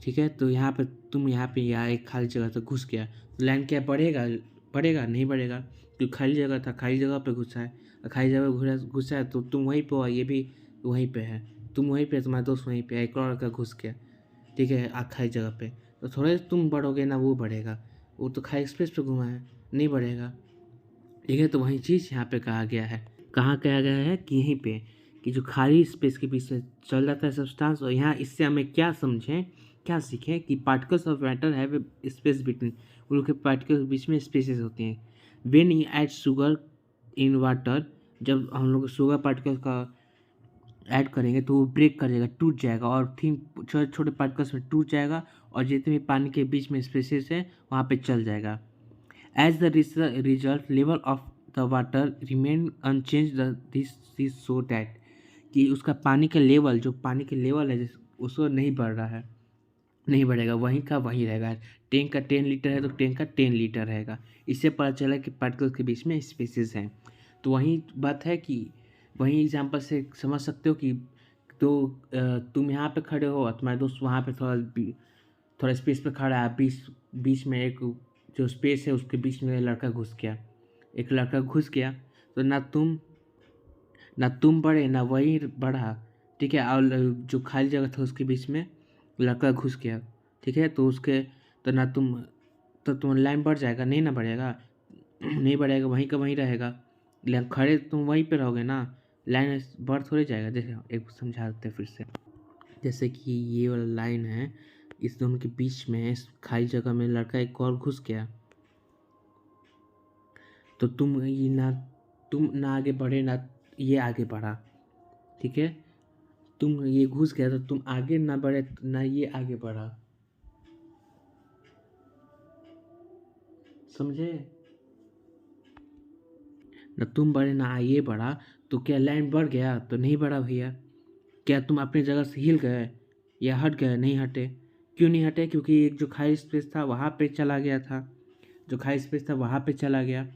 ठीक है? तो यहाँ पे तुम यहाँ पे यहाँ एक खाली जगह तो घुस गया, तो लाइन क्या बढ़ेगा? नहीं बढ़ेगा, क्योंकि खाली जगह था। खाली जगह पे घुसा है और खाली जगह घुसा है तो तुम वहीं पे हो, ये भी वहीं पे है, तुम वहीं पे, तुम्हारा दोस्त वहीं पे, एक और लड़का घुस गया, ठीक है, खाली जगह पे। तो थोड़े तुम बढ़ोगे ना, वो बढ़ेगा। वो तो खाली स्पेस पे घुमा है, नहीं बढ़ेगा, ठीक है? तो वही चीज़ यहाँ पे कहा गया है। कहाँ कहा गया है कि यहीं पे, कि जो खाली स्पेस के बीच में चल जाता है सब्सटेंस। और यहाँ इससे हमें क्या समझें, क्या सीखें कि particles of matter have space between, उन लोग के पार्टिकल्स के बीच में स्पेसेस होती हैं। When you add sugar in water, जब हम लोग शुगर पार्टिकल्स का ऐड करेंगे तो वो ब्रेक कर जाएगा, टूट जाएगा, और थिन छोटे छोटे पार्टिकल्स में टूट जाएगा, और जितने भी पानी के बीच में स्पेसेस है वहाँ पे चल जाएगा। As the result, level of the water remain unchanged. This is so that कि उसका पानी का लेवल, जो पानी का लेवल है उसको नहीं बढ़ रहा है, नहीं बढ़ेगा, वहीं का वहीं रहेगा। टैंक का 10 लीटर है तो टैंक का 10 लीटर रहेगा। इससे पता चला कि पार्टिकल्स के बीच में स्पेसेस हैं। तो वही बात है कि वही एग्जांपल से समझ सकते हो कि तो तुम यहाँ पे खड़े हो, तुम्हारे दोस्त वहाँ पे थोड़ा स्पेस पे खड़ा है, बीच में एक जो स्पेस है उसके बीच में एक लड़का घुस गया, तो ना तुम बढ़े ना वही बढ़ा, ठीक है? और जो खाली जगह था उसके बीच में लड़का घुस गया, ठीक है? तो उसके तो ना तुम लाइन बढ़ जाएगा, नहीं ना बढ़ेगा, नहीं बढ़ेगा, वहीं का वहीं रहेगा। खड़े तुम वहीं पे रहोगे ना, लाइन बढ़ थोड़ी जाएगा। जैसे एक समझा देते फिर से, जैसे कि ये वाला लाइन है, इस दोनों के बीच में इस खाली जगह में लड़का एक और घुस गया, तो तुम ना आगे बढ़े ना ये आगे बढ़ा, ठीक है? तुम ये घुस गया तो तुम आगे ना बढ़े ना ये आगे बढ़ा, समझे? ना तुम बढ़े ना ये बढ़ा, तो क्या लाइन बढ़ गया? तो नहीं बढ़ा भैया। क्या तुम अपनी जगह से हिल गए या हट गए? नहीं हटे। क्यों नहीं हटे? क्योंकि एक जो खाली स्पेस था वहाँ पे चला गया था, जो खाली स्पेस था वहाँ पे चला गया,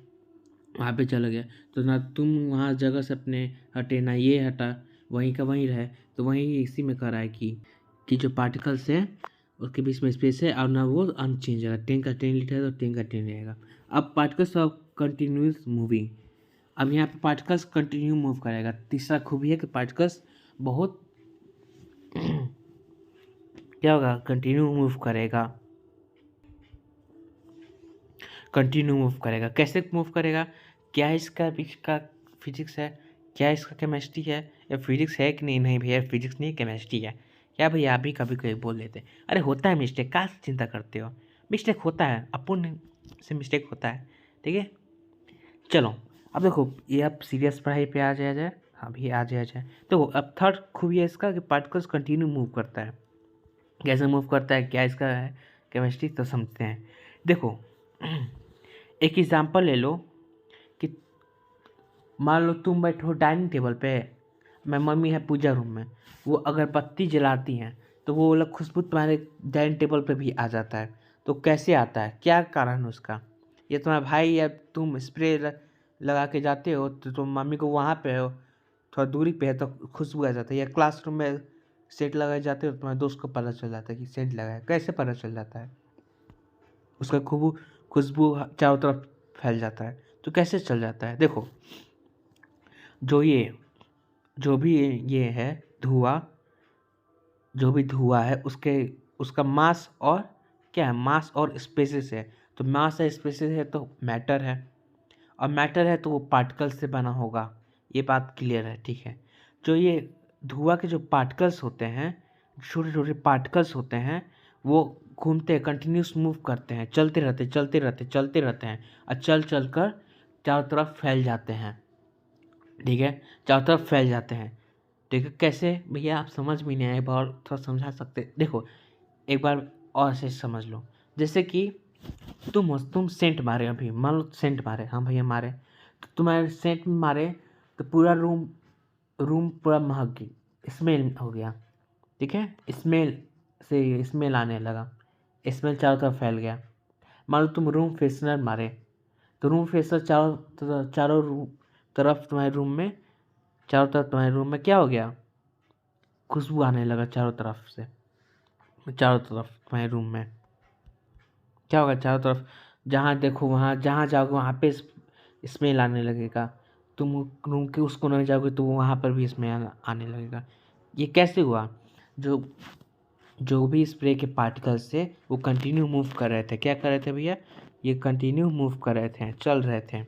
वहाँ पे चला गया। तो ना तुम वहाँ जगह से अपने हटे ना ये हटा, वहीं का वहीं रहे। तो वहीं इसी में कह रहा है कि जो पार्टिकल्स है उसके बीच में स्पेस है, और ना वो अनचेंज रहेगा। 10 का 10 लीटर है तो 10 का 10 रहेगा। अब पार्टिकल्स ऑफ कंटिन्यूस मूविंग, अब यहाँ पे पार्टिकल्स कंटिन्यू मूव करेगा। तीसरा खूबी है कि पार्टिकल्स बहुत क्या होगा? कंटिन्यू मूव करेगा। कंटिन्यू मूव करेगा। कैसे मूव करेगा? क्या इसका फिजिक्स है? क्या इसका केमिस्ट्री है? या फिजिक्स है कि नहीं? नहीं भैया, फिजिक्स नहीं, केमिस्ट्री है। क्या भैया, अभी कभी कभी बोल लेते अरे होता है मिस्टेक, क्या चिंता करते हो? मिस्टेक होता है, अपुन से मिस्टेक होता है, ठीक है? चलो अब देखो, ये अब सीरियस पढ़ाई पे आ जाए। हाँ भैया, आ जाए। तो अब थर्ड खूबी है इसका कि पार्टिकल्स कंटिन्यू मूव करता है। कैसे मूव करता है, क्या इसका है केमिस्ट्री, तो समझते हैं। देखो एक एग्जांपल ले लो कि मान लो तुम बैठो डाइनिंग टेबल पे, मैं मम्मी है पूजा रूम में, वो अगर बत्ती जलाती हैं तो वो वाला खुशबू तुम्हारे डाइनिंग टेबल पे भी आ जाता है। तो कैसे आता है, क्या कारण है उसका? ये तुम्हारा भाई या तुम स्प्रे लगा के जाते हो तो तुम मम्मी को वहाँ पे हो, थोड़ा दूरी पे है तो खुशबू आ जाता है। या क्लासरूम में सेंट लगाए जाते हो तो तुम्हारे दोस्त को पता चल जाता है कि सेंट लगाया। कैसे पता चल जाता है? उसका खुशबू चारों तरफ फैल जाता है। तो कैसे चल जाता है? देखो, जो ये जो भी ये है धुआं, जो भी धुआं है उसका मास और क्या है? मास और स्पेसेस है। तो मास है, स्पेसेस है, तो मैटर है, और मैटर है तो वो पार्टिकल से बना होगा। ये बात क्लियर है, ठीक है? जो ये धुआं के जो पार्टिकल्स होते हैं, छोटे छोटे पार्टिकल्स होते हैं, वो घूमते हैं, कंटिन्यूस मूव करते हैं, चलते रहते हैं, और चल कर चारों तरफ फैल जाते हैं, ठीक है? चारों तरफ फैल जाते हैं, ठीक है? कैसे भैया, आप समझ में नहीं आए, एक बार थोड़ा समझा सकते? देखो एक बार और से समझ लो। जैसे कि तुम सेंट मारे, अभी मान लो सेंट मारे, हाँ भैया मारे, तो तुम्हारे सेंट में मारे तो पूरा रूम पूरा महक गई, स्मेल हो गया, ठीक है? स्मेल से स्मेल आने लगा, स्मेल चारों तरफ फैल गया। मान लो तुम रूम फ्रेशनर मारे, तो रूम फ्रेशनर तरफ तुम्हारे रूम में चारों तरफ तुम्हारे रूम में क्या हो गया, खुशबू आने लगा चारों तरफ से। चारों तरफ तुम्हारे रूम में क्या होगा, चारों तरफ जहाँ देखो वहाँ, जहाँ जाओगे वहाँ पे स्मेल आने लगेगा। तुम रूम के उस कोने में जाओगे तो वहाँ पर भी स्मेल आने लगेगा। ये कैसे हुआ, जो जो भी स्प्रे के पार्टिकल्स थे वो कंटिन्यू मूव कर रहे थे। क्या कर रहे थे भैया, ये कंटिन्यू मूव कर रहे थे, चल रहे थे।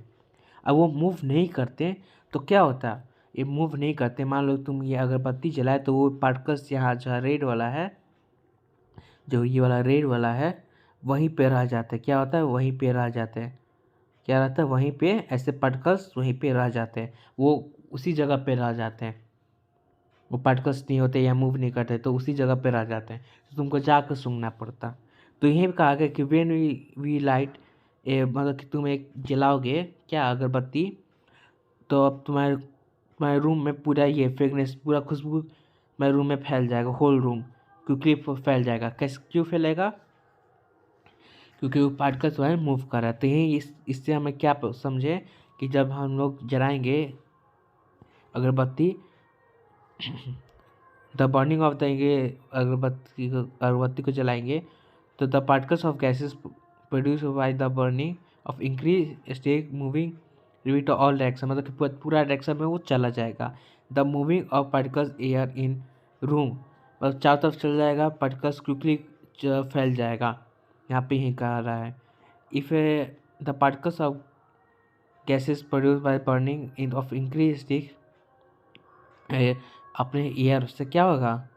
अब वो मूव नहीं करते तो क्या होता, ये मूव नहीं करते, मान लो तुम ये अगरबत्ती जलाए तो वो पार्टिकल्स यहाँ जो रेड वाला है, जो ये वाला रेड वाला है वहीं पे रह जाते हैं। क्या होता है, वहीं पे रह जाते हैं। क्या रहता है, वहीं पे ऐसे पार्टिकल्स वहीं पे रह जाते हैं, वो उसी जगह पे रह जाते हैं। वो पार्टिकल्स नहीं होते या मूव नहीं करते तो उसी जगह पे रह जाते हैं, तो तुमको जाकर सूंघना पड़ता। तो यही कहा गया कि वेन वी लाइट मतलब कि तुम एक जलाओगे क्या अगरबत्ती, तो अब तुम्हारे तुम्हारे रूम में पूरा ये फ्रेगनेस, पूरा खुशबू तुम्हारे रूम में फैल जाएगा, होल रूम क्योंकि फैल जाएगा। कैसे, क्यों फैलेगा, क्योंकि वो पार्टिकल्स तुम्हारे मूव कर रहा है। तो यही इससे हमें क्या समझे कि जब हम लोग जलाएंगे अगरबत्ती, द बर्निंग ऑफ द ये अगरबत्ती को जलाएंगे तो the particles of gases produce by the burning of incense stick moving rivet all direction, मतलब कि पूरा डायरेक्शन में वो चला जाएगा। The moving of particles air in room, मतलब चारों तरफ चल जाएगा, पार्टिकल्स क्विकली फैल जाएगा। यहाँ पे ही कहा रहा है, if the particles of gases produce by burning in of incense stick अपने एयर से क्या होगा,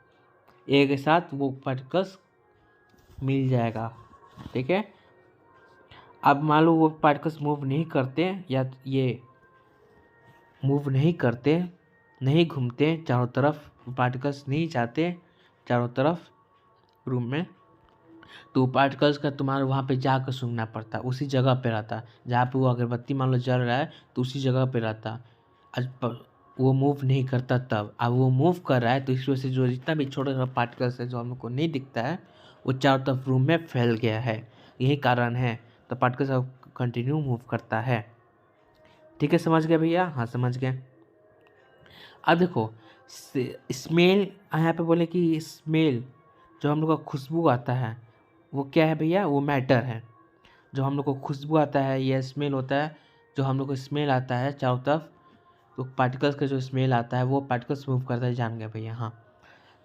एयर के साथ वो पार्टिकल्स मिल जाएगा। ठीक है, अब मान लो वो पार्टिकल्स मूव नहीं करते या ये मूव नहीं करते, नहीं घूमते चारों तरफ, पार्टिकल्स नहीं जाते चारों तरफ रूम में, तो पार्टिकल्स का तुम्हारे वहाँ पे जाकर सूंघना पड़ता, उसी जगह पे रहता जहाँ पे वो अगरबत्ती मान लो जल रहा है तो उसी जगह पे रहता। वो मूव नहीं करता तब, अब वो मूव कर रहा है तो इस वजह से जो जितना भी छोटा छोटा पार्टिकल्स है जो हम लोग को नहीं दिखता है वो चारों तरफ रूम में फैल गया है, यही कारण है। तो पार्टिकल्स अब कंटिन्यू मूव करता है। ठीक है, समझ गए भैया, हाँ समझ गए। अब देखो स्मेल, यहाँ पे बोले कि स्मेल जो हम लोग का खुशबू आता है वो क्या है भैया, वो मैटर है। जो हम लोग को खुशबू आता है या स्मेल होता है, जो हम लोग को स्मेल आता है चारों तरफ, तो पार्टिकल्स का जो स्मेल आता है वो पार्टिकल्स मूव करता है, जान गए भैया, हाँ।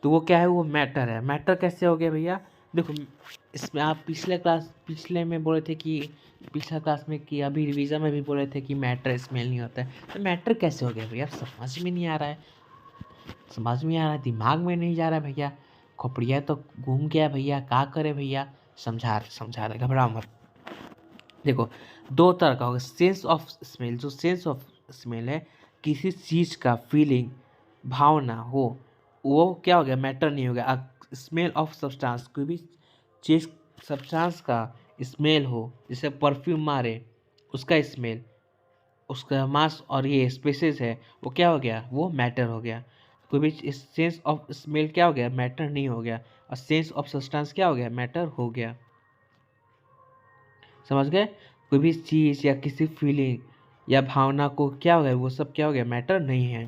तो वो क्या है, वो मैटर है। मैटर कैसे हो गया भैया, देखो इसमें आप पिछले में बोले थे कि पिछला क्लास में कि अभी रिवीजन में भी बोले थे कि मैटर स्मेल नहीं होता है, तो मैटर कैसे हो गया भैया, समझ में नहीं आ रहा है, समझ में आ रहा है, दिमाग में नहीं जा रहा है भैया, खोपड़िया तो घूम गया भैया, क्या करे भैया, समझा रहे, घबराओ मत। देखो दो तरह का होगा, सेंस ऑफ स्मेल, जो सेंस ऑफ स्मेल है किसी चीज़ का फीलिंग, भावना हो, वो क्या हो गया, मैटर नहीं हो गया। स्मेल ऑफ सब्सटेंस, कोई भी चीज़ सब्सटेंस का स्मेल हो, जैसे परफ्यूम मारे उसका स्मेल, उसका मास और ये स्पेसेस है, वो क्या हो गया, वो मैटर हो गया। कोई भी सेंस ऑफ स्मेल क्या हो गया, मैटर नहीं हो गया, और सेंस ऑफ सब्सटेंस क्या हो गया, मैटर हो गया। समझ गए, कोई भी चीज़ या किसी फीलिंग या भावना को क्या हो गया, वो सब क्या हो गया, मैटर नहीं है।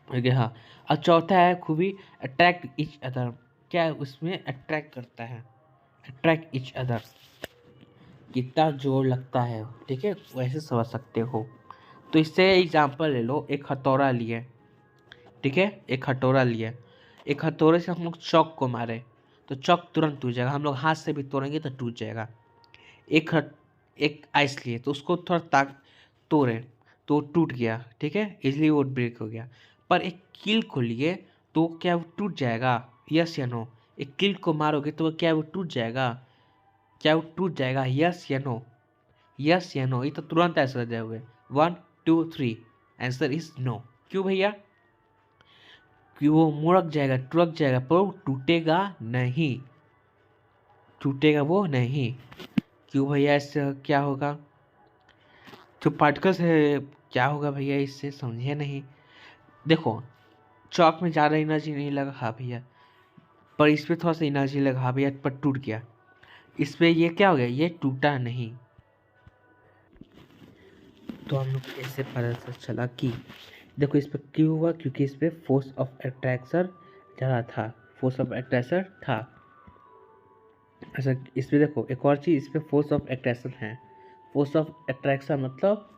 ओके, हाँ। और चौथा है खूबी, अट्रैक्ट इच अदर, क्या है उसमें अट्रैक्ट करता है, अट्रैक्ट इच अदर, कितना जोर लगता है, ठीक है, वैसे समझ सकते हो। तो इससे एग्जांपल ले लो, एक हथौड़ा लिए, ठीक है, एक हथौड़ा लिए, एक हथौड़े से हम लोग चौक को मारे तो चौक तुरंत टूट जाएगा, हम लोग हाथ से भी तोड़ेंगे तो टूट जाएगा। एक आइस लिए तो उसको थोड़ा तोड़े तो टूट गया, ठीक है, इजली वो ब्रेक हो गया। पर एक कील को लिए तो क्या वो टूट जाएगा, यस या नो, एक कील को मारोगे तो क्या वो टूट जाएगा, क्या वो टूट जाएगा, यस या नो, यस या नो, ये तो तुरंत आंसर दे हुए, 1 2 3, आंसर इज नो। क्यों भैया, कि वो मुड़क जाएगा, टुड़क जाएगा, पर वो टूटेगा नहीं, टूटेगा वो नहीं। क्यों भैया, इससे क्या होगा, जो पार्टिकल्स है क्या होगा भैया, इससे समझे नहीं। देखो चौक में ज़्यादा एनर्जी नहीं लगा, हाँ भैया, पर इस पर थोड़ा सा एनर्जी लगा भैया, पर टूट गया। इस पर ये क्या हो गया, ये टूटा नहीं। तो हम लोग को ऐसे पता चला कि देखो इस पर क्यों हुआ, क्योंकि इस पर फोर्स ऑफ अट्रैक्शन ज़्यादा था, फोर्स ऑफ अट्रैक्शन था। अच्छा इस पर देखो एक और चीज़, इस पर फोर्स ऑफ अट्रैक्शन है। फोर्स ऑफ अट्रैक्शन मतलब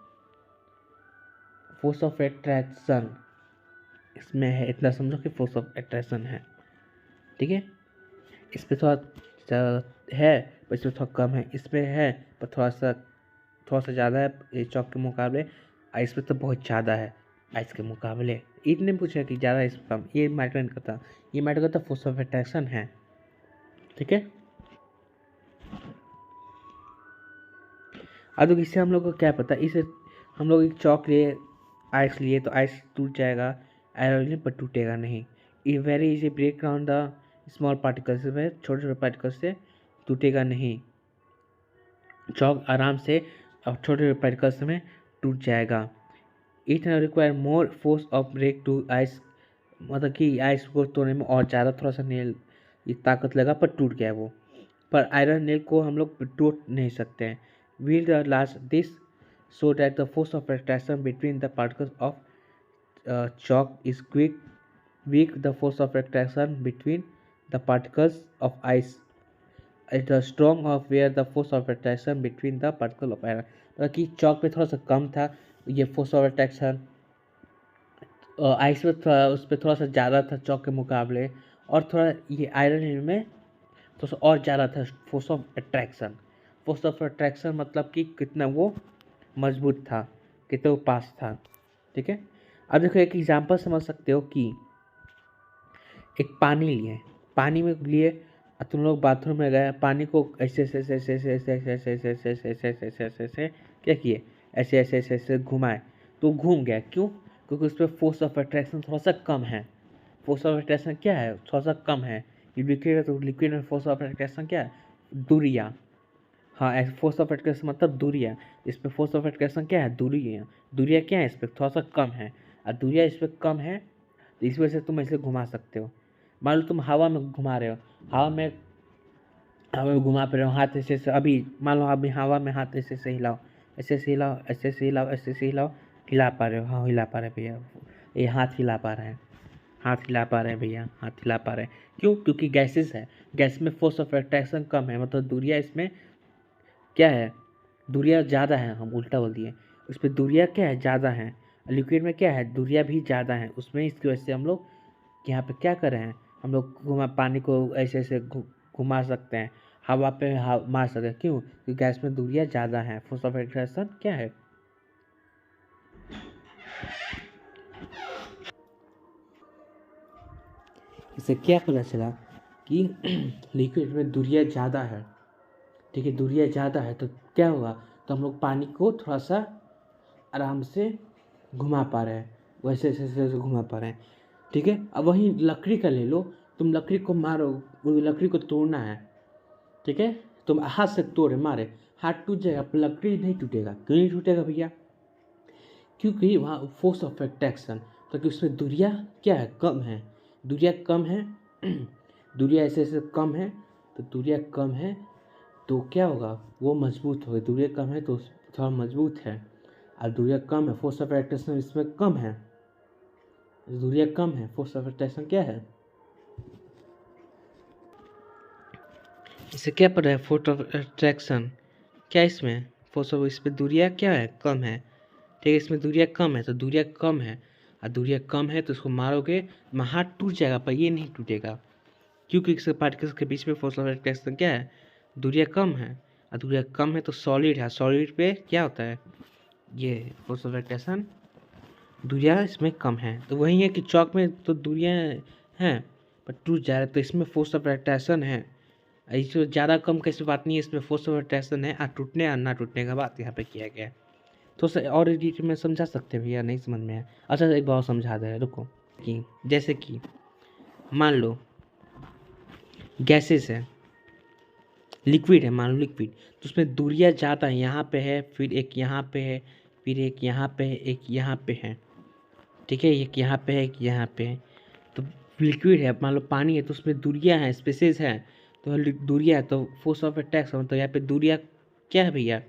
फोर्स ऑफ अट्रैक्शन इसमें है, इतना समझो कि फोर्स ऑफ अट्रैक्शन है, ठीक है। इस पर थोड़ा है पर इसमें थोड़ा कम है, इसमें है पर थोड़ा सा ज़्यादा है ये चौक के मुकाबले। आइस पे तो बहुत ज़्यादा है आइस के मुकाबले। इतने पूछा कि ज़्यादा इस कम, ये मैटर नहीं करता, ये मैटर करता फोर्स ऑफ अट्रैक्शन है, ठीक है। अब तो इससे हम लोग को क्या पता, इसे हम लोग एक चौक लिए आइस लिए तो आइस टूट जाएगा, आयरन पर टूटेगा नहीं। ये very easy break down the small particles में, छोटे छोटे पार्टिकल्स से टूटेगा नहीं, चौक आराम से अब छोटे छोटे पार्टिकल्स में टूट जाएगा। It require more force of break to ice, मतलब कि आइस को तोड़ने में और ज़्यादा थोड़ा सा नेल ये ताकत लगा पर टूट गया वो। पर आयरन नेल को हम लोग तोड़ नहीं सकते हैं। Wheel the last this so that the force of attraction between the particles of chalk is weak. The force of attraction between the particles of ice is the strong of where the force of attraction between the particle of iron, मतलब कि चौक पे थोड़ा सा कम था ये फोर्स ऑफ अट्रैक्शन, आइस पे थोड़ा उस पर थोड़ा सा ज़्यादा था चौक के मुकाबले, और थोड़ा ये आयरन में थोड़ा सा और ज़्यादा था force of attraction. Force of attraction मतलब कि कितना वो मजबूत था, कितना वो पास था, ठीक है। अब देखो एक एग्जांपल समझ सकते हो कि एक पानी लिए, पानी में लिए तुम लोग बाथरूम में गए, पानी को ऐसे ऐसे ऐसे ऐसे ऐसे ऐसे ऐसे ऐसे ऐसे ऐसे ऐसे ऐसे ऐसे ऐसे ऐसे क्या किए, ऐसे ऐसे ऐसे ऐसे घुमाए तो घूम गया। क्यों? क्योंकि उस पर फोर्स ऑफ अट्रैक्शन थोड़ा सा कम है। फोर्स ऑफ अट्रैक्शन क्या है, थोड़ा सा कम है। ये लिक्विड है तो लिक्विड में फोर्स ऑफ अट्रैक्शन क्या है, दूरियाँ। हाँ फोर्स ऑफ अट्रैक्शन मतलब दूरियाँ, इस पर फोर्स ऑफ अट्रैक्शन क्या है, दूरियाँ। दूरियाँ क्या है, इस पर थोड़ा सा कम है, और दूरियाँ इस पर कम है तो इस वजह से तुम ऐसे घुमा सकते हो। मान लो तुम हवा में घुमा रहे हो, हवा में घुमा पे रहे हो, हाथ ऐसे ऐसे, अभी मान लो अभी हवा में हाथ ऐसे ऐसे हिलाओ, ऐसे ऐसे हिलाओ, ऐसे ऐसे हिलाओ, ऐसे ऐसे हिलाओ, हिला पा रहे हो, हाँ हिला पा रहे भैया, ये हाथ हिला पा रहे हैं, हाथ हिला पा रहे हैं भैया, हाथ हिला पा रहे हैं। क्यों? क्योंकि गैसेस है, गैस में फोर्स ऑफ अट्रैक्शन कम है, मतलब दूरियाँ इसमें क्या है, दूरियाँ ज़्यादा हैं, हम उल्टा बोल दिए। उस पर दूरियाँ क्या है, ज़्यादा हैं। लिक्विड में क्या है, दूरियाँ भी ज़्यादा हैं उसमें, इसकी वजह से हम लोग यहाँ पे क्या कर रहे हैं, हम लोग पानी को ऐसे ऐसे घुमा सकते हैं, हवा पे मार सकते हैं। क्यों? क्योंकि गैस में दूरियाँ ज़्यादा हैं, फोर्स ऑफ अट्रैक्शन क्या है। इससे क्या पता चला कि लिक्विड में दूरियाँ ज़्यादा है, ठीक है, दूरियाँ ज़्यादा है तो क्या होगा, तो हम लोग पानी को थोड़ा सा आराम से घुमा पा रहे हैं, वैसे ऐसे ऐसे ऐसे घुमा पा रहे हैं, ठीक है। अब वही लकड़ी का ले लो, तुम लकड़ी को मारो, वो लकड़ी को तोड़ना है, ठीक है, तुम हाथ से तोड़े मारे, हाथ टूट जाएगा पर लकड़ी नहीं टूटेगा। क्यों नहीं टूटेगा भैया? क्योंकि वहाँ फोर्स ऑफ अट्रैक्शन, क्योंकि उसमें दूरियाँ क्या है, कम है, दूरियाँ कम है दूरियाँ ऐसे ऐसे कम है, तो दूरियाँ कम है तो क्या होगा, वो मजबूत होगा। दूरियाँ कम है तो थोड़ा मजबूत है, और दूरियाँ कम है, फोर्स ऑफ अट्रैक्शन इसमें कम है, दूरियाँ कम है, फोर्स ऑफ अट्रैक्शन क्या है, इससे क्या पता है, फोर्स ऑफ अट्रैक्शन क्या इसमें, फोर्स ऑफ, इस पर दूरियाँ क्या है, कम है, ठीक है, इसमें दूरियाँ कम है तो दूरियाँ कम है, और दूरियाँ कम है तो उसको मारोगे तो हाथ टूट जाएगा पर ये नहीं टूटेगा। क्योंकि इसके पार्टिकल्स के बीच में फोर्स ऑफ अट्रैक्शन क्या है, दूरियाँ कम है, और दूरियाँ कम है तो सॉलिड है, सॉलिड पे क्या होता है, ये फोर्स ऑफ अट्रैक्शन, दूरियाँ इसमें कम है। तो वही है कि चौक में तो दूरियाँ हैं पर टूट जा रहा है, तो इसमें फोर्स ऑफ अट्रैक्शन है। इसमें ज़्यादा कम कैसी बात नहीं है, इसमें फोर्स ऑफ अट्रैक्शन है, और टूटने और ना टूटने का बात यहाँ पे किया गया है। तो सर और डिटेल में समझा सकते हैं भैया, नहीं समझ में आया? अच्छा एक बार समझा दे रहे, रुको। कि जैसे कि मान लो गैसेस है, लिक्विड है, मान लो लिक्विड, तो उसमें दूरियाँ ज़्यादा है, यहाँ पे है, फिर एक यहाँ पे है, फिर एक यहाँ पे है, एक यहाँ पे है, ठीक है, एक यहाँ पे है, एक यहाँ पे है, तो लिक्विड है, मान लो पानी है तो उसमें दूरियां हैं, स्पेसेस हैं, तो दूरियां है तो फोर्स ऑफ अट्रैक्शन, तो यहाँ पे दूरियां क्या है भैया,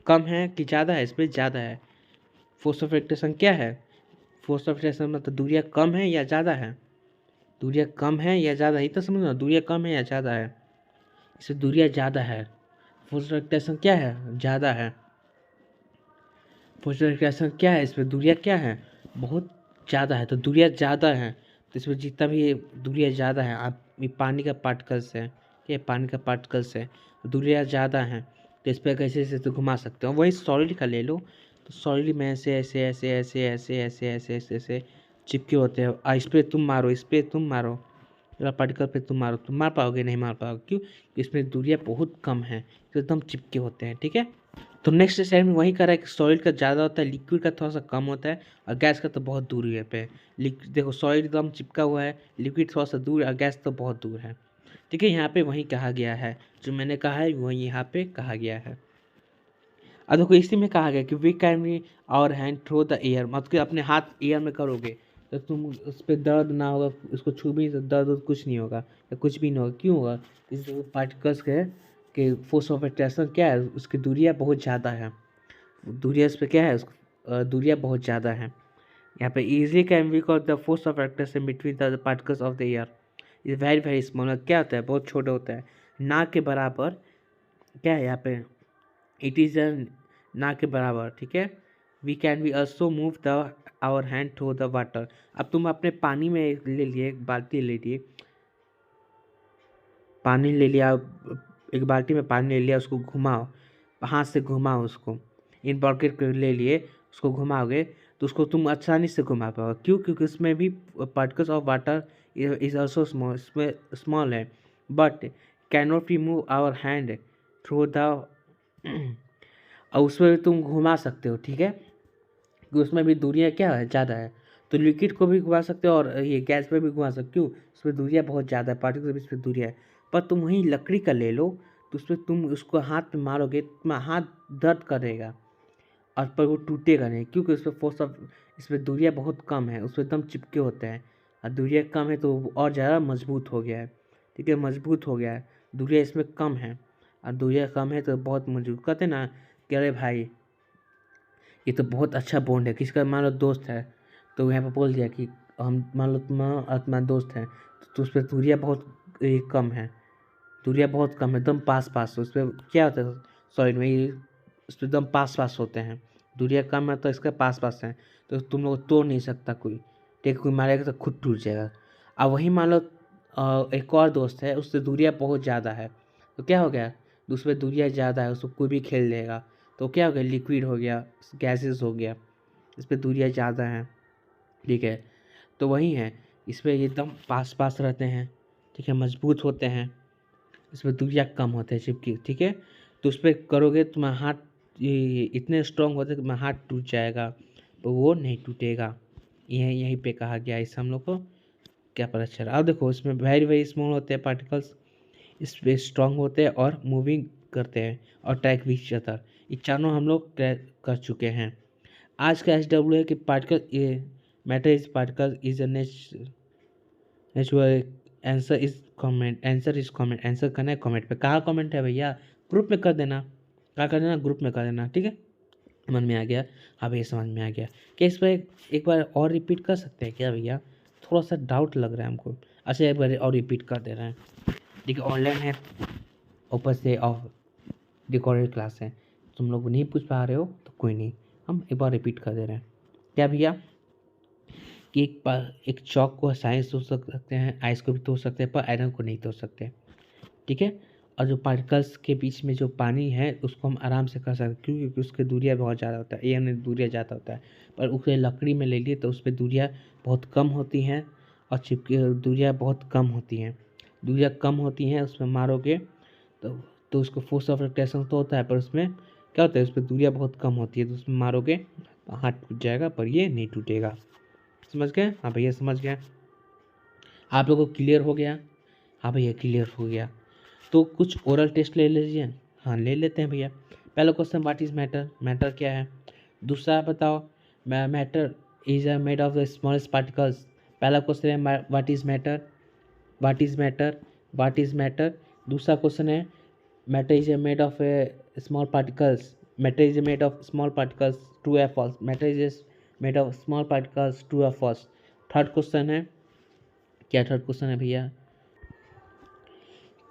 कम है कि ज़्यादा है, स्पेस ज़्यादा है। फोर्स ऑफ अट्रैक्शन क्या है, फोर्स ऑफ अट्रैक्शन मतलब दूरियां कम है या ज़्यादा है, दूरियां कम है या ज़्यादा है, ये तो समझो ना, दूरियां कम है या ज़्यादा है, इससे दूरियां ज़्यादा है। फोर्स ऑफ अट्रैक्शन क्या है, ज़्यादा है। फोर्स ऑफ अट्रैक्शन क्या है, इसमें दूरियां क्या है, बहुत ज़्यादा है, तो दूरियां ज़्यादा हैं, तो इसमें जितना भी ये दूरियां ज़्यादा है, आप ये पानी का पार्टिकल्स है, ये पानी का पार्टिकल्स है, दूरियां ज़्यादा हैं, तो इस पर कैसे ऐसे तो घुमा सकते हो। वही सॉलिड का ले लो, तो सॉलिड में ऐसे ऐसे ऐसे ऐसे ऐसे ऐसे ऐसे ऐसे ऐसे चिपके होते हैं। इस पर तुम मारो, इस पर तुम मारो, पार्टिकल पे तुम मारो, तुम मार पाओगे, नहीं मार पाओगे, क्यों, इसमें दूरियां बहुत कम है, तो एकदम चिपके होते हैं, ठीक है। तो नेक्स्ट स्टेप में वही करा है कि सॉलिड का ज़्यादा होता है, लिक्विड का थोड़ा सा कम होता है, और गैस का तो बहुत दूर है पे। देखो सॉलिड एकदम चिपका हुआ है, लिक्विड थोड़ा सा दूर, और गैस तो बहुत दूर है, ठीक है। यहाँ पे वही कहा गया है, जो मैंने कहा है वही यहाँ पे कहा गया है। अब देखो इसी में कहा गया कि we can be our hand through the air, मतलब कि अपने हाथ एयर में करोगे तो तुम उस पर दर्द ना होगा, उसको छू भी तो दर्द कुछ नहीं होगा, या कुछ भी नहीं होगा, क्यों होगा, इसलिए पार्टिकल्स के कि फोर्स ऑफ अट्रैक्शन क्या है, उसकी दूरियाँ बहुत ज़्यादा है, दूरियाँ इस पर क्या है, दूरियाँ बहुत ज़्यादा हैं। यहाँ पे easily can we call the force of attraction between the particles of the air is very very small, क्या होता है, बहुत छोटा होता है, ना के बराबर, क्या है यहाँ पे, इट इज़ ना के बराबर, ठीक है। We can be also move the our hand through the water. अब तुम अपने पानी में ले लिए, एक बाल्टी ले लिए, पानी ले लिया, एक बाल्टी में पानी ले लिया, उसको घुमाओ, हाथ से घुमाओ उसको, इन बकेट को ले लिए, उसको घुमाओगे तो उसको तुम आसानी से घुमा पाओगे, क्यों, क्योंकि उसमें भी particles of water is also small, इसमें स्मॉल है, but can not we move our hand through the और उसमें भी तुम घुमा सकते हो, ठीक है, क्योंकि उसमें भी दूरियाँ क्या है, ज़्यादा है। तो लिक्विड को भी घुमा सकते हो, और ये गैस पे भी घुमा सकते हो, क्यों, उसमें दूरियाँ बहुत ज़्यादा है, पार्टिकल के बीच में दूरियाँ है। पर तुम वहीं लकड़ी का ले लो, तो उसमें तुम उसको हाथ में मारोगे, तुम्हारा हाथ दर्द करेगा, और पर वो टूटेगा नहीं, क्योंकि उसमें फोर्स ऑफ, इसमें दूरियाँ बहुत कम है, उसमें एकदम चिपके होते हैं, और दूरियाँ कम है तो वो और ज़्यादा मजबूत हो गया है, ठीक है, मजबूत हो गया है, दूरियाँ इसमें कम है, और दूरियाँ कम है तो बहुत मजबूत, कहते हैं ना कि अरे भाई ये तो बहुत अच्छा बॉन्ड है, किसका मान लो दोस्त है, तो यहाँ पे बोल दिया कि हम मान लो तुम्हारा दोस्त है, तो उस पर दूरियाँ बहुत कम है, दूरियाँ बहुत कम है, एकदम पास पास, उस पर क्या होता है सॉलिड में, ये उस पर एकदम पास पास होते हैं, दूरियाँ कम है तो इसका पास पास है, तो तुम लोग तोड़ नहीं सकता कोई, ठीक है, कोई मारेगा तो खुद टूट जाएगा। अब वही मान लो एक और दोस्त है, उससे दूरियाँ बहुत ज़्यादा है, तो क्या हो गया, उस पर दूरियाँ ज़्यादा है, उसको कोई भी खेल लेगा, तो क्या हो गया, लिक्विड हो गया, गैसेस हो गया, इस पर दूरियाँ ज़्यादा हैं, ठीक है। तो वही है, इस पर एकदम पास पास रहते हैं, ठीक है, मजबूत होते हैं, इसमें दूरियाँ कम होते हैं चिपकी, ठीक है। तो उस पर करोगे तुम्हारा हाथ ये इतने स्ट्रांग होते हैं कि तुम्हारा हाथ टूट जाएगा, तो वो नहीं टूटेगा, यहीं पे कहा गया है, इससे हम लोग को क्या पता चला। अब देखो इसमें वेरी वेरी स्मॉल होते हैं पार्टिकल्स, इस पे स्ट्रांग होते हैं और मूविंग करते हैं और ट्रैक विच अदर, ये चारों हम लोग ट्रैक कर चुके हैं। आज का SW है कि पार्टिकल ये matter is particle is a natural, answer is comment, answer is comment, answer करना है कमेंट पे, कहाँ कमेंट है भैया, ग्रुप में कर देना, क्या कर देना, ग्रुप में कर देना, ठीक है। समझ में आ गया, हाँ भैया समझ में आ गया, क्या इस पर एक बार और रिपीट कर सकते हैं क्या भैया, थोड़ा सा डाउट लग रहा है हमको। अच्छा एक बार और रिपीट कर दे रहे हैं, ठीक है, ऑनलाइन है, ऊपर से ऑफ रिकॉर्डेड क्लास है, तुम लोग नहीं पूछ पा रहे हो तो कोई नहीं, हम एक बार रिपीट कर दे रहे हैं। क्या भैया कि एक चौक को साइंस तोड़ सकते हैं, आइस को भी तोड़ सकते हैं, पर आयरन को नहीं तोड़ सकते, ठीक है। और जो पार्टिकल्स के बीच में जो पानी है उसको हम आराम से कर सकते हैं, क्योंकि उसके दूरियाँ बहुत ज़्यादा होता है, एयर में दूरियाँ ज़्यादा होता है, पर उसे लकड़ी में ले लिए तो उस पर दूरियाँ बहुत कम होती हैं, और चिपके दूरियाँ बहुत कम होती हैं, दूरियाँ कम होती हैं, उसमें मारोगे तो उसको फोर्स ऑफ अट्रैक्शन तो होता है, पर उसमें क्या होता है, उस पर दूरियाँ बहुत कम होती है, तो उसमें मारोगे तो हाथ टूट जाएगा, पर ये नहीं टूटेगा। समझ गए, हाँ भैया समझ गए, आप लोगों को क्लियर हो गया, हाँ भैया क्लियर हो गया। तो कुछ ओरल टेस्ट ले लीजिए, हाँ ले लेते हैं भैया। पहला question what is matter, matter क्या है। दूसरा बताओ matter is made of the smallest particles, पहला क्वेश्चन है what is matter, what is matter, what is matter. दूसरा क्वेश्चन है matter is made of small particles, matter is made of small particles, true या false, matter is made of small particles, true या फॉल्स। थर्ड क्वेश्चन है, क्या थर्ड क्वेश्चन है भैया,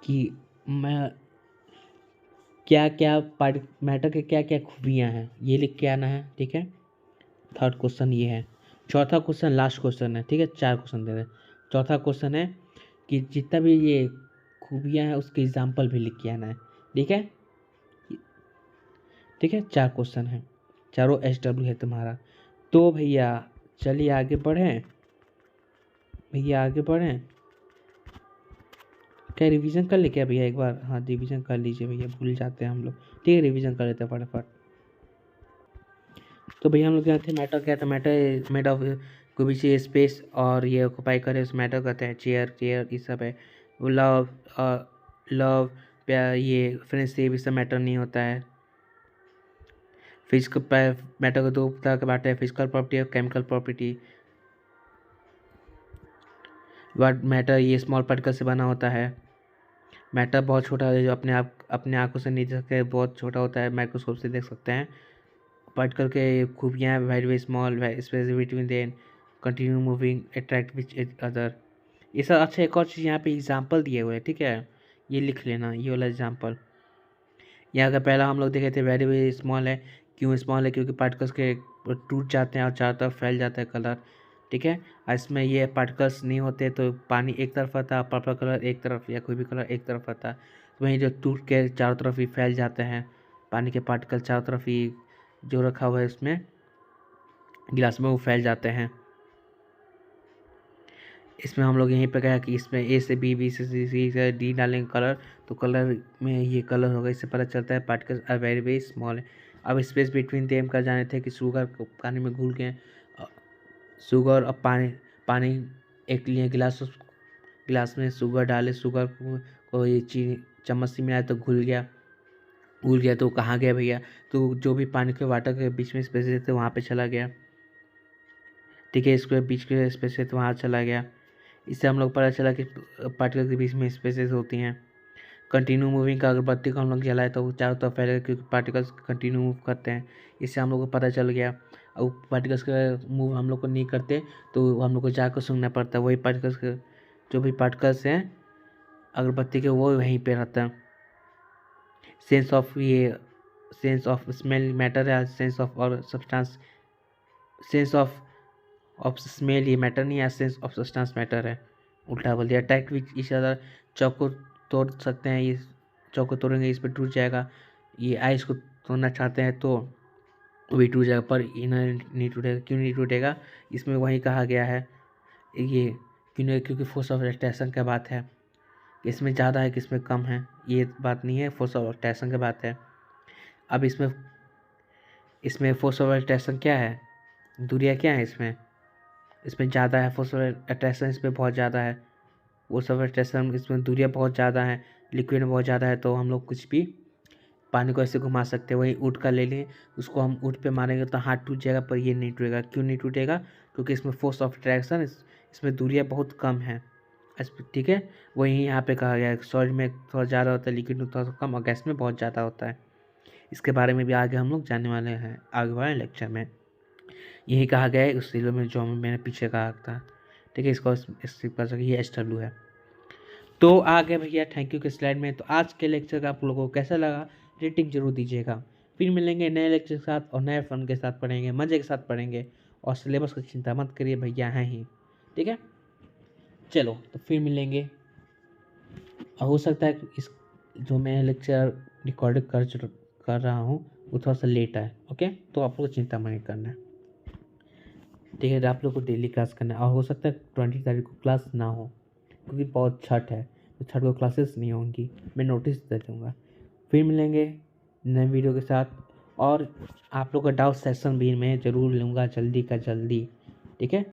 कि मैं क्या क्या मैटर के क्या क्या खूबियाँ हैं, ये लिख के आना है, ठीक है। थर्ड क्वेश्चन ये है। चौथा क्वेश्चन लास्ट क्वेश्चन है, ठीक है, 4 क्वेश्चन दे रहे हैं। चौथा क्वेश्चन है कि जितना भी ये खूबियाँ हैं उसके एग्जाम्पल भी लिख के आना है, ठीक है, ठीक है। 4 क्वेश्चन है, चारों SW है तुम्हारा। तो भैया चलिए आगे बढ़ें, भैया आगे बढ़ें। क्या रिवीजन कर ले क्या भैया एक बार? हाँ रिवीजन कर लीजिए भैया, भूल जाते हैं हम लोग, ठीक है, रिवीजन कर लेते हैं फटाफट। तो भैया हम लोग क्या थे, मैटर क्या था, मैटर मेड ऑफ कोई भी चीज़ स्पेस और ये ऑक्यूपाई करे उस मैटर कहते हैं। चेयर चेयर ये सब है। लव लव प्यार ये फ्रेंडशिप ये सब मैटर नहीं होता है। फिजिकल मैटर को 2 तरह के बांटे हैं, फिजिकल प्रॉपर्टी और केमिकल प्रॉपर्टी। वर्ड मैटर ये स्मॉल पार्टिकल से बना होता है। मैटर बहुत छोटा है, जो अपने आंखों से नहीं देख सकते, बहुत छोटा होता है, माइक्रोस्कोप से देख सकते हैं। पार्टिकल के खूबियाँ very very small space between then continue moving attract which other. ये सब। अच्छा एक और चीज़ यहाँ पे एग्जाम्पल दिए हुए हैं, ठीक है, ये लिख लेना, ये वाला एग्जाम्पल। यहाँ का पहला हम लोग देखे थे वेरी वेरी स्मॉल है। क्यों स्मॉल है? क्योंकि पार्टिकल्स के टूट जाते हैं और चारों तरफ फैल जाता है कलर, ठीक है। और इसमें ये पार्टिकल्स नहीं होते तो पानी एक तरफ आता है, पर्पल कलर एक तरफ या कोई भी कलर एक तरफ आता है। तो वहीं जो टूट के चारों तरफ ही फैल जाते हैं पानी के पार्टिकल, चारों तरफ ही जो रखा हुआ है उसमें गिलास में वो फैल जाते हैं। इसमें हम लोग यहीं पे कहा कि इसमें A से B, B से C से D डालेंगे कलर, तो कलर में ये कलर होगा। इससे पता चलता है particles are very very small है। अब स्पेस बिटवीन देम का जाने थे कि शुगर पानी में घुल गए, शुगर और पानी एक लिए गिलास में शुगर डाले, शुगर को ये चीनी चम्मच से मिलाया तो घुल गया तो कहाँ गया भैया? तो जो भी पानी के वाटर के बीच में स्पेसेस थे वहाँ पे चला गया, ठीक है, इसके बीच के स्पेसेस वहाँ चला गया। इससे हम लोग पता चला कि पार्टिकल के बीच में स्पेसेस होती हैं। कंटिन्यू मूविंग का अगरबत्ती को हम लोग जलाए तो चारों तरफ फैलेगा क्योंकि पार्टिकल्स कंटिन्यू मूव करते हैं। इससे हम लोग को पता चल गया। और पार्टिकल्स का मूव हम लोग को नहीं करते तो हम लोग को जाकर सूंघना पड़ता है। वही पार्टिकल्स के जो भी पार्टिकल्स हैं अगरबत्ती के वो वहीं पे रहता है। सेंस ऑफ स्मेल मैटर है, सेंस ऑफ और सब्सटेंस, सेंस ऑफ स्मेल ये मैटर नहीं है, सेंस ऑफ सब्सटेंस मैटर है। उल्टा बोल दिया। अटैक विच ईच अदर, चौक को तोड़ सकते हैं, ये चौक को तोड़ेंगे इस पर टूट जाएगा। ये आइस को तोड़ना चाहते हैं तो भी टूट जाएगा, पर इन्हें नहीं टूटेगा। क्यों नहीं टूटेगा? इसमें वही कहा गया है ये क्यों नहीं, क्योंकि फोर्स ऑफ अट्रैक्शन का बात है, इसमें ज़्यादा है किसमें कम है, ये बात नहीं है, फोर्स ऑफ अट्रैक्शन की बात है। अब इसमें फोर्स ऑफ अट्रैक्शन क्या है, दूरियाँ क्या है इसमें ज़्यादा है, फोर्स ऑफ अट्रैक्शन इसमें बहुत ज़्यादा है, फोर्स ऑफ अट्रैक्शन इसमें दूरियाँ बहुत ज़्यादा है, लिक्विड में बहुत ज़्यादा है। तो हम लोग कुछ भी पानी को ऐसे घुमा सकते हैं। वही ऊँट का ले लें, उसको हम ऊँट पे मारेंगे तो हाथ टूट जाएगा, पर ये नहीं टूटेगा। क्यों नहीं टूटेगा? क्योंकि इसमें फोर्स ऑफ अट्रैक्शन इसमें दूरियाँ बहुत कम है, ठीक है। वही यहाँ पे कहा गया है सॉलिड में थोड़ा ज़्यादा होता है, लिक्विड में थोड़ा सा कम और गैस में बहुत ज़्यादा होता है। इसके बारे में भी आगे हम लोग जानने वाले हैं आगे वाले लेक्चर में। यही कहा गया है उस सीलो में जो मैंने पीछे कहा था, ठीक है। इसको ये SW है। तो आ गए भैया थैंक यू के स्लाइड में। तो आज के लेक्चर का आप लोगों को कैसा लगा रेटिंग जरूर दीजिएगा। फिर मिलेंगे नए लेक्चर के साथ और नए फन के साथ पढ़ेंगे, मज़े के साथ पढ़ेंगे, और सिलेबस की चिंता मत करिए भैया हैं ही, ठीक है। चलो तो फिर मिलेंगे। और हो सकता है इस जो मैं लेक्चर रिकॉर्ड कर रहा हूँ वो थोड़ा सा लेट आए, ओके। तो आप लोग को चिंता नहीं करना है, ठीक है। आप लोग को डेली क्लास करना है, और हो सकता है 20 तारीख को क्लास ना हो क्योंकि बहुत छठ है, तो छठ को क्लासेस नहीं होंगी, मैं नोटिस दे दूँगा। फिर मिलेंगे नए वीडियो के साथ, और आप लोग का डाउट सेशन भी मैं ज़रूर लूँगा जल्दी का जल्दी, ठीक है।